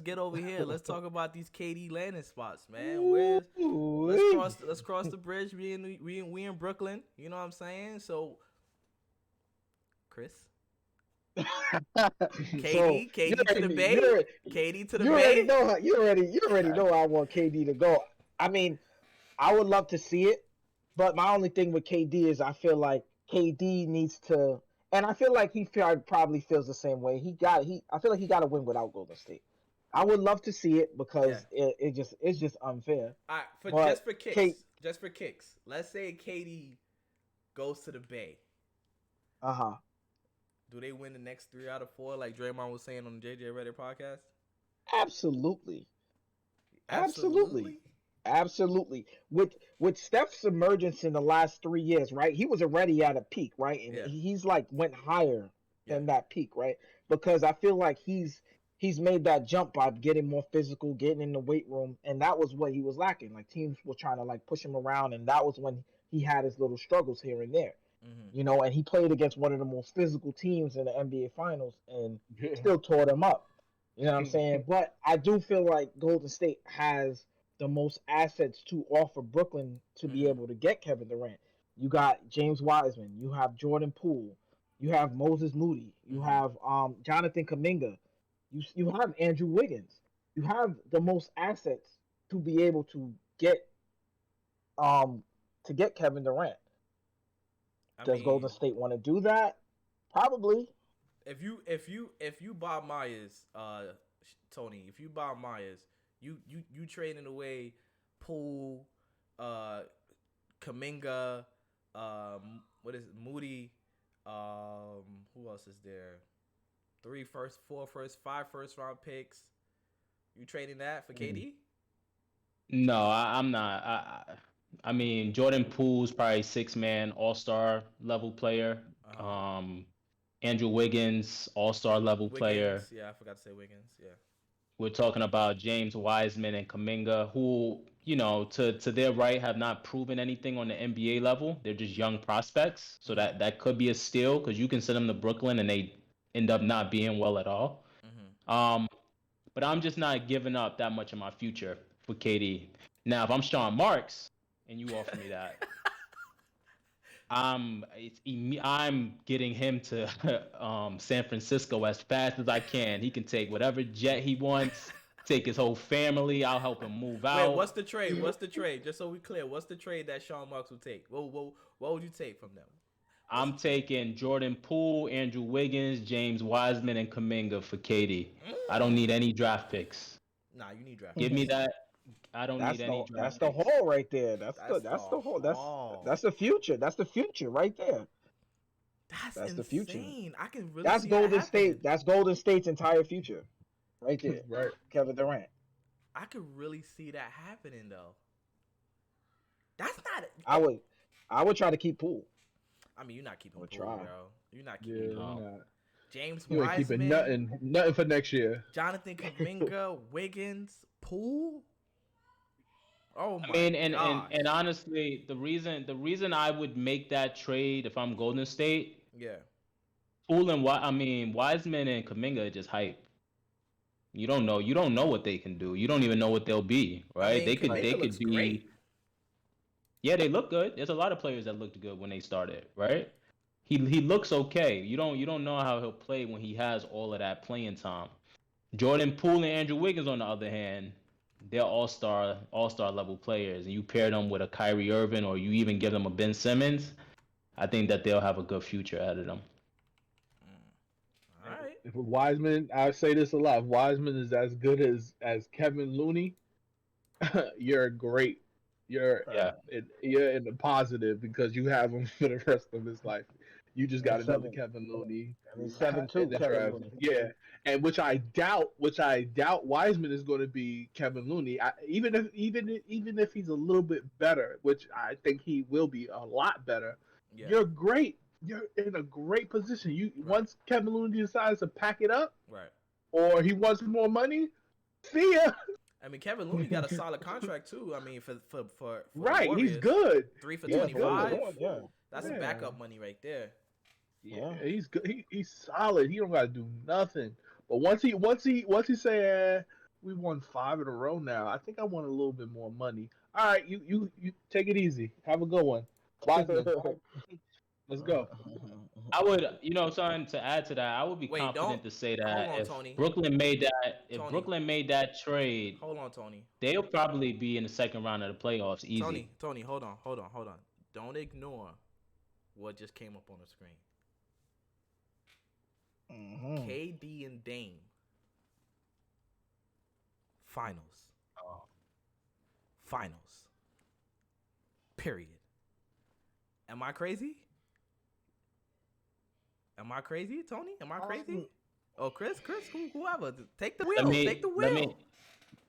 get over here. Let's talk about these KD landing spots, man. Let's cross the bridge. We in Brooklyn. You know what I'm saying? So Chris. KD to the Bay. KD to the Bay. You already know I want KD to go. I mean, I would love to see it, but my only thing with KD is I feel like KD needs to, and I feel like he probably feels the same way. I feel like he got to win without Golden State. I would love to see it because it's just unfair. All right, But just for kicks. Let's say KD goes to the Bay. Do they win the next 3 out of 4, like Draymond was saying on the JJ Reddick podcast? Absolutely. With Steph's emergence in the last 3 years, right? He was already at a peak, right? And he's like went higher than that peak, right? Because I feel like he's made that jump by getting more physical, getting in the weight room, and that was what he was lacking. Like teams were trying to like push him around, and that was when he had his little struggles here and there. You know, and he played against one of the most physical teams in the NBA Finals and still tore them up. You know what I'm saying? But I do feel like Golden State has the most assets to offer Brooklyn to be able to get Kevin Durant. You got James Wiseman. You have Jordan Poole. You have Moses Moody. You have Jonathan Kuminga. You have Andrew Wiggins. You have the most assets to be able to get Kevin Durant. Does Golden State want to do that? Probably. If you Bob Myers, Tony, if you Bob Myers, you trading away Poole, Kuminga, what is it, Moody, who else is there? 3 first, 4 first, 5 first round picks. You trading that for KD? No, I'm not. I mean, Jordan Poole's probably 6-man All-Star level player. Andrew Wiggins, All-Star level player. Yeah, I forgot to say Wiggins. Yeah. We're talking about James Wiseman and Kuminga, who, you know, to their right have not proven anything on the NBA level. They're just young prospects. So that could be a steal because you can send them to Brooklyn and they end up not being well at all. But I'm just not giving up that much of my future for KD. Now, if I'm Sean Marks and you offer me that, I'm getting him to San Francisco as fast as I can. He can take whatever jet he wants, take his whole family. I'll help him move out. Wait, what's the trade? Just so we clear, what's the trade that Sean Marks would take? What would you take from them? I'm taking Jordan Poole, Andrew Wiggins, James Wiseman, and Kuminga for KD. I don't need any draft picks. Nah, you need draft picks. Give me that. I don't need any draft picks. That's the hole right there. That's the hole. That's the future. That's the future right there. That's the future. I can really That's see Golden that State. That's Golden State's entire future. Right there. Right. Kevin Durant. I could really see that happening though. That's not I would try to keep Poole. I mean, you're not keeping Poole, bro. You're not keeping Poole. James you Wiseman. Keeping nothing for next year. Jonathan Kuminga, Wiggins, Poole. Oh my! I mean, and honestly, the reason I would make that trade if I'm Golden State, Poole and Wiseman and Kuminga are just hype. You don't know what they can do. You don't even know what they'll be, right? I mean, they could be. Great. Yeah, they look good. There's a lot of players that looked good when they started, right? He looks okay. You don't know how he'll play when he has all of that playing time. Jordan Poole and Andrew Wiggins, on the other hand, they're all-star level players, and you pair them with a Kyrie Irving, or you even give them a Ben Simmons, I think that they'll have a good future ahead of them. All right. If Wiseman, I say this a lot. If Wiseman is as good as Kevin Looney, you're great. You're in the positive because you have him for the rest of his life. You just And got he's another 7. Kevin Looney And he's 7-2, in the Kevin draft. Looney. Yeah, and which I doubt Wiseman is going to be Kevin Looney. Even if he's a little bit better, which I think he will be a lot better. Yeah. You're great. You're in a great position. Once Kevin Looney decides to pack it up, Right. or he wants more money, see ya. I mean, Kevin Looney got a solid contract too. I mean, for the Right, Warriors, he's good. 3 for Yeah, 25. yeah. That's Yeah. backup money right there. Yeah, he's good. He's solid. He don't got to do nothing. But once he say, we won 5 in a row now. I think I want a little bit more money. All right, you take it easy. Have a good one. Wiseman, let's go. I would, something to add to that. I would be Wait, confident to say that hold on, if Tony. Brooklyn made that trade, Hold on, Tony. they'll probably be in the second round of the playoffs easy. Tony, hold on. Don't ignore what just came up on the screen. Mm-hmm. KD and Dame. Finals. Finals. Period. Am I crazy? Tony? Am I crazy? Oh, Chris, whoever, take the wheel. Take the wheel.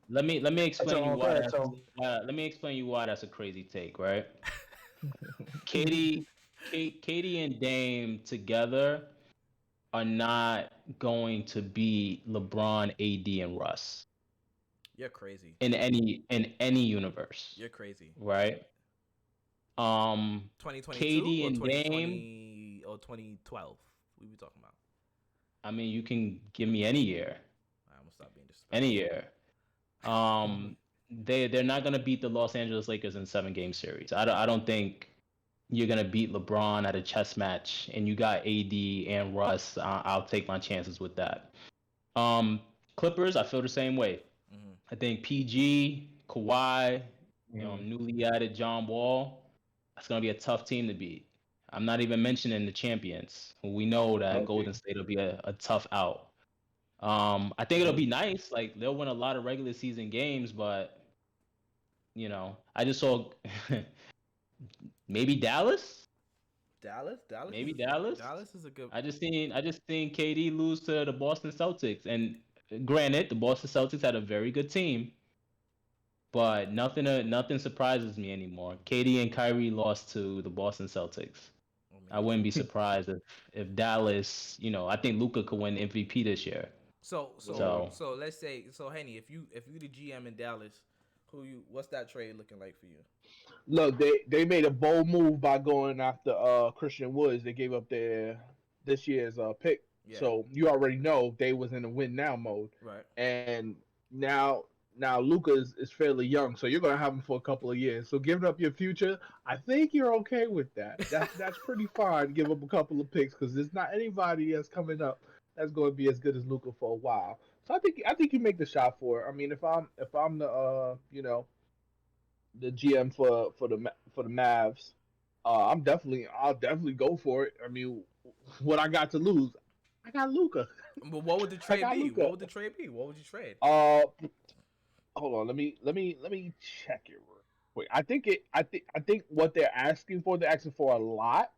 Let me explain you why. That's all. Let me explain you why that's a crazy take, right? Katie and Dame together are not going to beat LeBron, AD, and Russ You're crazy. in any universe. You're crazy. Right? 2022 Katie or and 2020 Dame or 2012. What are we talking about? I mean, you can give me any year. I'm gonna stop being disrespectful. Any year. They're not gonna beat the Los Angeles Lakers in 7-game series. I don't think you're gonna beat LeBron at a chess match, and you got AD and Russ. I'll take my chances with that. Clippers, I feel the same way. Mm-hmm. I think PG, Kawhi, newly added John Wall. That's gonna be a tough team to beat. I'm not even mentioning the champions. We know that Golden State will be a tough out. I think it'll be nice. Like they'll win a lot of regular season games, but I just saw maybe Dallas. Maybe Dallas. Dallas is a good. I just seen KD lose to the Boston Celtics, and granted, the Boston Celtics had a very good team, but nothing surprises me anymore. KD and Kyrie lost to the Boston Celtics. I wouldn't be surprised if Dallas. I think Luka could win MVP this year. So let's say Henny, if you the GM in Dallas, what's that trade looking like for you? Look, they made a bold move by going after Christian Woods. They gave up this year's pick. Yeah. So you already know they was in a win now mode. Right. And now Luka is fairly young, so you're gonna have him for a couple of years. So giving up your future, I think you're okay with that. That's pretty fine. Give up a couple of picks because there's not anybody that's coming up that's going to be as good as Luka for a while. So I think you make the shot for it. I mean, if I'm the the GM for the Mavs, I'll definitely go for it. I mean, what I got to lose? I got Luka. But what would the trade be? What would the trade be? What would you trade? Hold on. Let me check it real quick. I think what they're asking for a lot.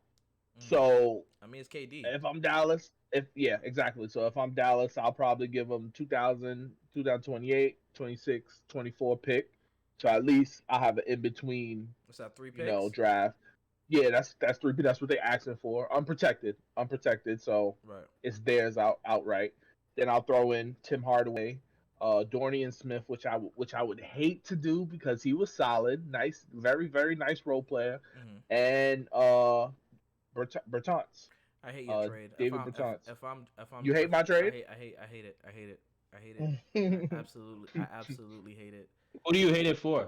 So I mean, it's KD. If I'm Dallas, exactly. So if I'm Dallas, I'll probably give them 2028, 26, 24 pick. So at least I have an in between. What's that? 3 picks? Draft. Yeah, that's 3. That's what they're asking for. Unprotected. So it's theirs outright. Then I'll throw in Tim Hardaway, Dorian Smith, which I would hate to do because he was solid, nice, very very nice role player, and Bertans. I hate your trade, David Bertans. If I'm you hate my trade? I hate it. I absolutely hate it. Who do you hate it for?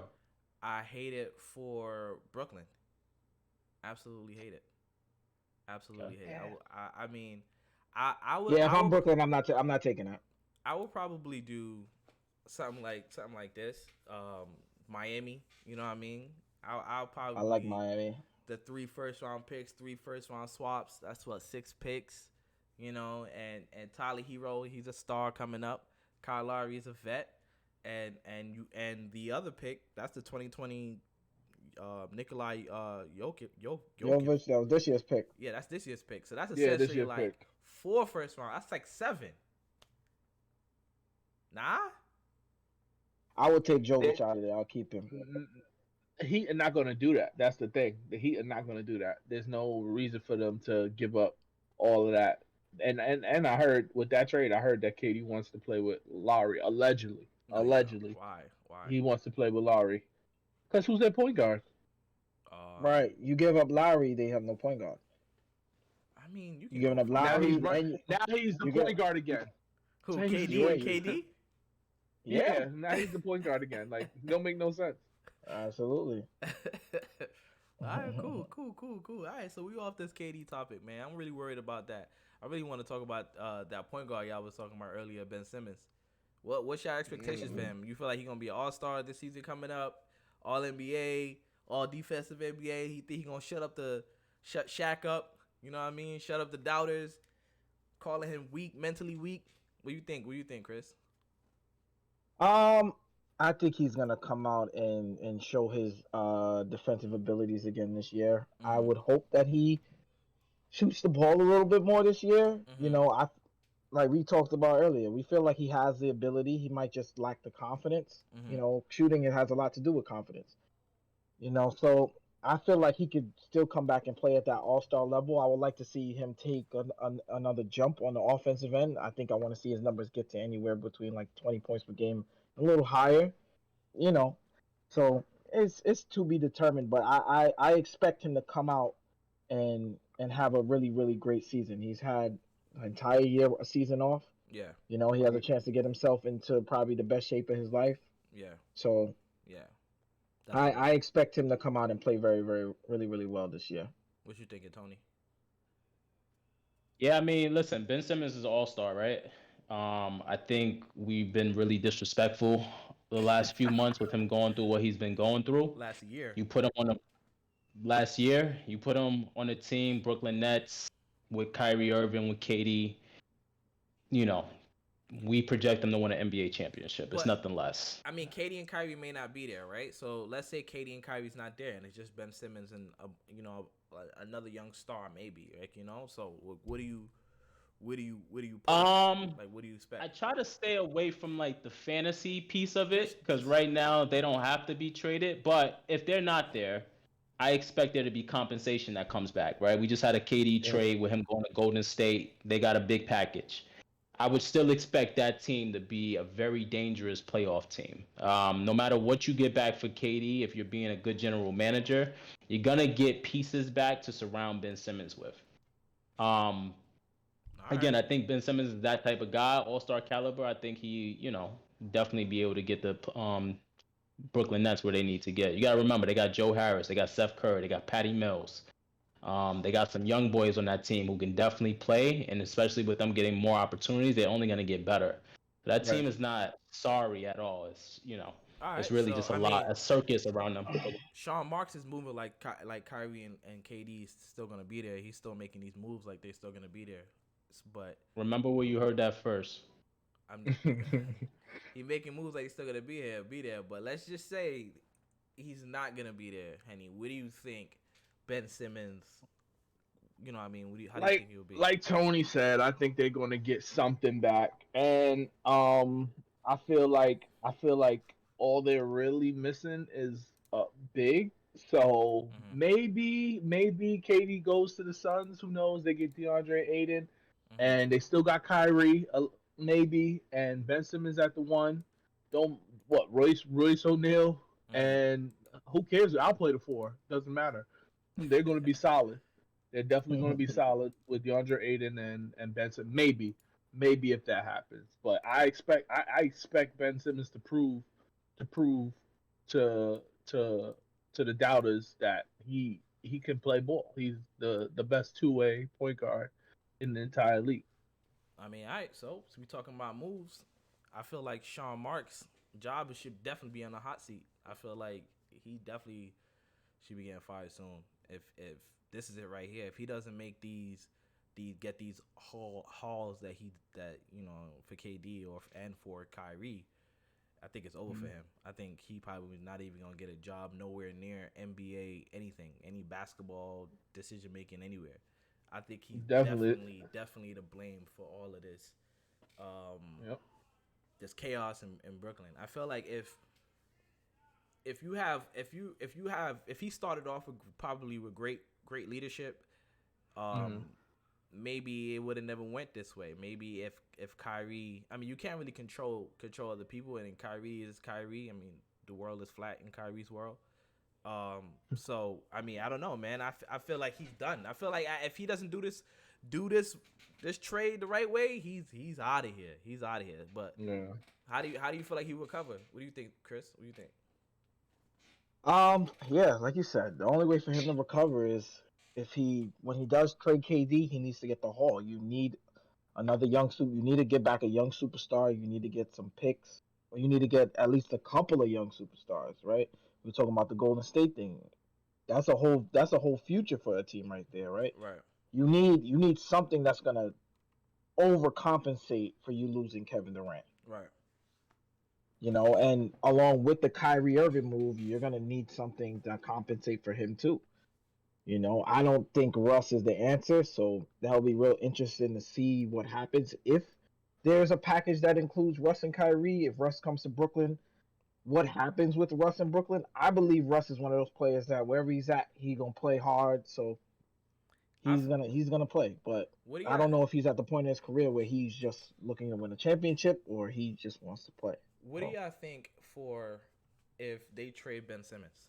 I hate it for Brooklyn. Absolutely hate it. Absolutely hate it. I mean, I would. Yeah, if I'm Brooklyn, I'm not taking that. I would probably do something like this. Miami. You know what I mean? I'll probably. I like Miami. The 3 first-round picks, 3 first-round swaps. That's 6 picks. And Tyler Hero, he's a star coming up. Kyle Lowry is a vet, and the other pick, that's the 2020 Nikolai Jokic. Jovic, that was this year's pick. Yeah, that's this year's pick. So that's Yeah, this essentially year like pick. 4 first round. That's like 7. Nah. I would take Jovic out of there. I'll keep him. The Heat are not going to do that. That's the thing. The Heat are not going to do that. There's no reason for them to give up all of that. And I heard with that trade, I heard that KD wants to play with Lowry allegedly. No, yeah. Allegedly, Why? Why? he wants to play with Lowry. Because who's their point guard? Right. You give up Lowry, they have no point guard. I mean, you You can giving go up from Now Lowry, he's and right. Now he's the you point get- guard again. who? Changes KD and ways. KD. Yeah, now he's the point guard again. Like, don't make no sense. Absolutely. All right, cool. All right, so we off this KD topic, man. I'm really worried about that. I really want to talk about that point guard y'all was talking about earlier, Ben Simmons. What's your expectations for him? You feel like he's gonna be an all-star this season coming up, all NBA, all defensive NBA? He think he gonna shut Shaq up? You know what I mean? Shut up the doubters, calling him weak, mentally weak. What do you think? Chris? I think he's gonna come out and show his defensive abilities again this year. I would hope that he shoots the ball a little bit more this year. You know, like we talked about earlier, we feel like he has the ability. He might just lack the confidence. You know, shooting, it has a lot to do with confidence. You know, so I feel like he could still come back and play at that all-star level. I would like to see him take another jump on the offensive end. I think I want to see his numbers get to anywhere between like 20 points per game, a little higher. You know, so it's to be determined. But I expect him to come out and have a really, really great season. He's had an entire year, a season off. Yeah. You know, he has a chance to get himself into probably the best shape of his life. Yeah. So Yeah. I expect him to come out and play very, very, really, really well this year. What you thinking, Tony? Yeah, I mean, listen, Ben Simmons is an all-star, right? I think we've been really disrespectful the last few months with him going through what he's been going through. Last year. You put him on last year, you put him on a team, Brooklyn Nets, with Kyrie Irving, with KD. You know, we project them to win an NBA championship. It's But, nothing less. I mean, KD and Kyrie may not be there, right? So let's say KD and Kyrie's not there, and it's just Ben Simmons and another young star, maybe. Like, you know. So what do you put? Like, what do you expect? I try to stay away from like the fantasy piece of it because right now they don't have to be traded. But if they're not there, I expect there to be compensation that comes back, right? We just had a KD trade with him going to Golden State. They got a big package. I would still expect that team to be a very dangerous playoff team. No matter what you get back for KD, if you're being a good general manager, you're going to get pieces back to surround Ben Simmons with. Again, I think Ben Simmons is that type of guy, all-star caliber. I think he, definitely be able to get the Brooklyn Nets where they need to get. You got to remember, they got Joe Harris, they got Seth Curry, they got Patty Mills. They got some young boys on that team who can definitely play, and especially with them getting more opportunities, they're only going to get better. That team is not sorry at all. It's, it's really just a circus around them. Sean Marks is moving like Kyrie and KD is still going to be there. He's still making these moves like they're still going to be there. But remember where you heard that first. He making moves like he's still gonna be there. But let's just say he's not gonna be there, Henny. What do you think, Ben Simmons? You know what I mean? How do you think he'll be? Like Tony said, I think they're gonna get something back, and I feel like all they're really missing is big. So maybe KD goes to the Suns. Who knows? They get DeAndre Ayton. And they still got Kyrie, maybe, and Ben Simmons at the one. Royce O'Neal, and who cares? I'll play the 4. Doesn't matter. They're going to be solid. They're definitely going to be solid with DeAndre Ayton and Ben Simmons. Maybe if that happens. But I expect Ben Simmons to prove to the doubters that he can play ball. He's the best two-way point guard in the entire league. I mean, all right, so we talking about moves. I feel like Sean Marks' job should definitely be on the hot seat. I feel like he definitely should be getting fired soon. If this is it right here, if he doesn't make these hauls that for KD and for Kyrie, I think it's over for him. I think he probably not even gonna get a job nowhere near NBA, anything, any basketball decision making anywhere. I think he's Definitely. definitely to blame for all of this, Yep. this chaos in Brooklyn. I feel like if he started off with, probably with great leadership, Mhm. maybe it would have never went this way. Maybe if Kyrie, I mean, you can't really control other people, and Kyrie is Kyrie. I mean, the world is flat in Kyrie's world. So I mean, I don't know, man. I feel like he's done. I feel like if he doesn't do this trade the right way, he's out of here. He's out of here. But Yeah. how do you feel like he will recover? What do you think, Chris? What do you think? Yeah, like you said, the only way for him to recover is when he does trade KD, he needs to get the haul. You need another you need to get back a young superstar. You need to get some picks, or you need to get at least a couple of young superstars, right? We're talking about the Golden State thing. That's a whole future for a team right there, right? Right. You need something that's gonna overcompensate for you losing Kevin Durant. Right. And along with the Kyrie Irving move, you're gonna need something to compensate for him too. I don't think Russ is the answer, so that'll be real interesting to see what happens if there's a package that includes Russ and Kyrie. If Russ comes to Brooklyn, what happens with Russ in Brooklyn? I believe Russ is one of those players that wherever he's at, he gonna play hard. So he's gonna play, but What do you I don't know if he's at the point in his career where he's just looking to win a championship or he just wants to play. What do y'all think for if they trade Ben Simmons,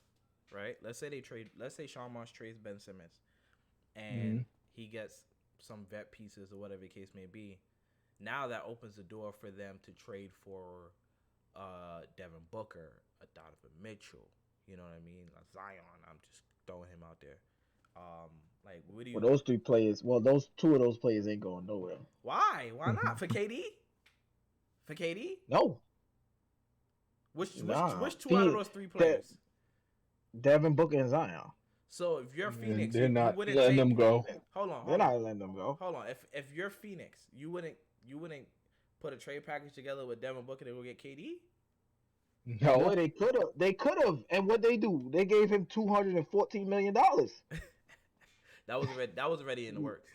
right? Let's say Sean Marsh trades Ben Simmons, and Mhm. he gets some vet pieces or whatever the case may be. Now that opens the door for them to trade for Devin Booker, a Donovan Mitchell. You know what I mean? A Zion. I'm just throwing him out there. Like, what do you? Well, those two of those players ain't going nowhere. Why? Why not? For KD? For KD? No, Which nah. two out of those three players? Devin Booker and Zion. So if you're And Phoenix, they're you not wouldn't letting take. them go. Hold on. They're not letting them go. Hold on. If you're Phoenix, you wouldn't put a trade package together with Devin Booker to go get KD? No. Boy, they could have, and what they do? They gave him $214 million. That was already in the works.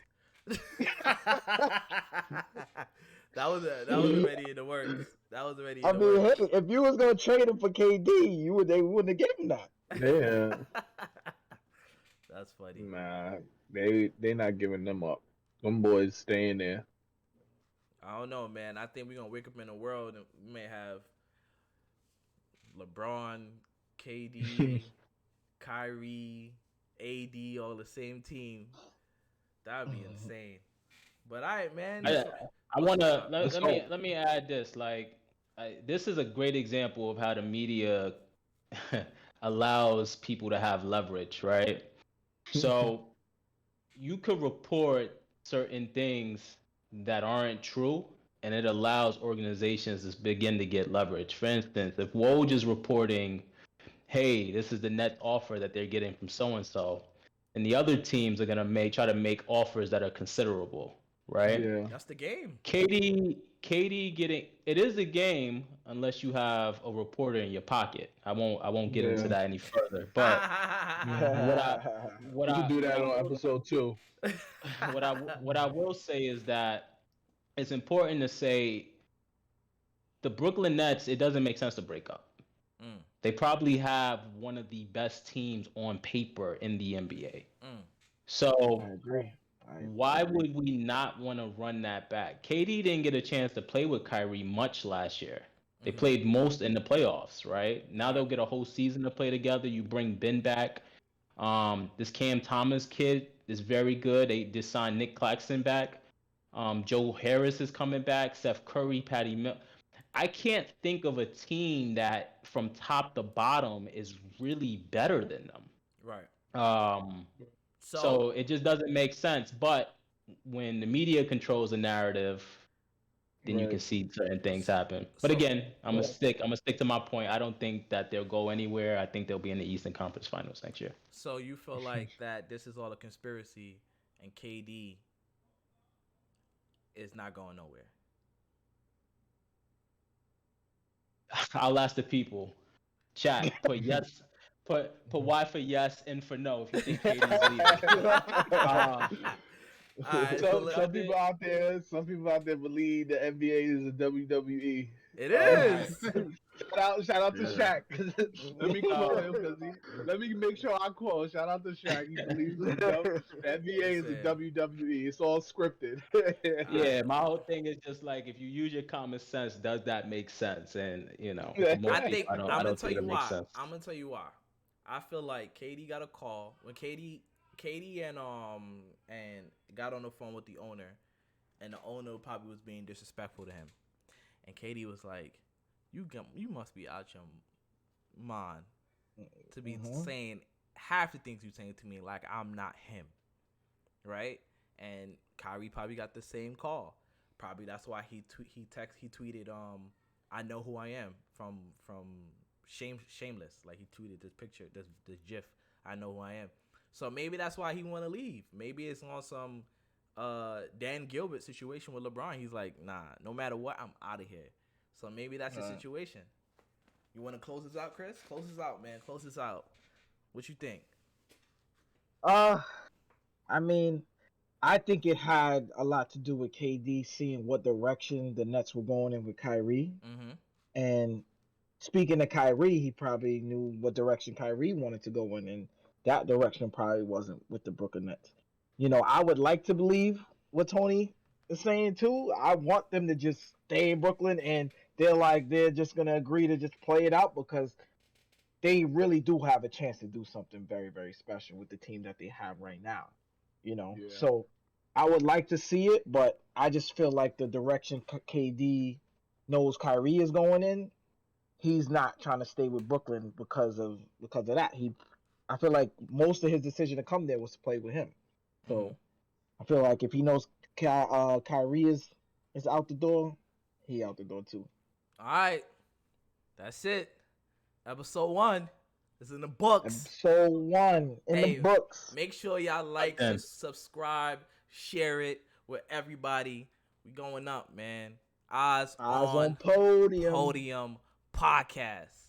that was already in the works. That was already in the works. Hey, if you was gonna trade him for KD, they wouldn't have given him that. Yeah. That's funny. Nah. They not giving them up. Them boys staying there. I don't know, man. I think we're gonna wake up in a world and we may have LeBron, KD, Kyrie, AD, all the same team. That'd be insane. But all right, man. I want to let me add this. Like, this is a great example of how the media allows people to have leverage, right? So you could report certain things that aren't true, and it allows organizations to begin to get leverage. For instance, if Woj is reporting, hey, this is the net offer that they're getting from so and so, and the other teams are gonna try to make offers that are considerable, right? Yeah. That's the game. KD getting it is a game unless you have a reporter in your pocket. I won't get into that any further. But what We I can do that on episode 2. what I will say is that it's important to say the Brooklyn Nets, it doesn't make sense to break up. Mm. They probably have one of the best teams on paper in the NBA. Mm. So I agree. why would we not want to run that back? KD didn't get a chance to play with Kyrie much last year. They played most in the playoffs, right? Now they'll get a whole season to play together. You bring Ben back. This Cam Thomas kid is very good. They just signed Nick Claxton back. Joe Harris is coming back. Steph Curry, Patty Mills. I can't think of a team that from top to bottom is really better than them. Right. So it just doesn't make sense. But when the media controls the narrative, then you can see certain things happen. But again, I'm gonna stick to my point. I don't think that they'll go anywhere. I think they'll be in the Eastern Conference Finals next year. So you feel like that this is all a conspiracy and KD is not going nowhere? I'll ask the people. Chat, put yes, put Y for yes and for no if you think KD's leaving. All right, so Some people out there believe the NBA is a WWE. it is. Shout out to Yeah. Shaq. Let me quote him let me make sure I quote. Shout out to Shaq. He believes the NBA is a WWE. It's all scripted. Yeah, my whole thing is just like if you use your common sense, does that make sense? And for I most think people, I'm I gonna don't tell think you it makes why. sense. I'm gonna tell you why. I feel like KD got a call when KD and got on the phone with the owner, and the owner probably was being disrespectful to him, and KD was like, "You must be out your mind to be saying half the things you saying to me like I'm not him, right?" And Kyrie probably got the same call. Probably that's why he tweeted I know who I am from Shameless. Like he tweeted this picture, this GIF. I know who I am. So maybe that's why he want to leave. Maybe it's on some Dan Gilbert situation with LeBron. He's like, nah, no matter what, I'm out of here. So maybe that's the situation. You want to close this out, Chris? Close this out, man. Close this out. What you think? I mean, I think it had a lot to do with KD seeing what direction the Nets were going in with Kyrie. Mm-hmm. And speaking of Kyrie, he probably knew what direction Kyrie wanted to go in, and that direction probably wasn't with the Brooklyn Nets. I would like to believe what Tony is saying too. I want them to just stay in Brooklyn, and they're just gonna agree to just play it out because they really do have a chance to do something very, very special with the team that they have right now. Yeah. So I would like to see it, but I just feel like the direction KD knows Kyrie is going in, he's not trying to stay with Brooklyn because of that. I feel like most of his decision to come there was to play with him. So I feel like if he knows Kyrie is out the door, he out the door too. All right, that's it. Episode 1 is in the books. Episode 1 in the books. Make sure y'all like, subscribe, share it with everybody. We going up, man. Eyes on Podium. Podium podcast.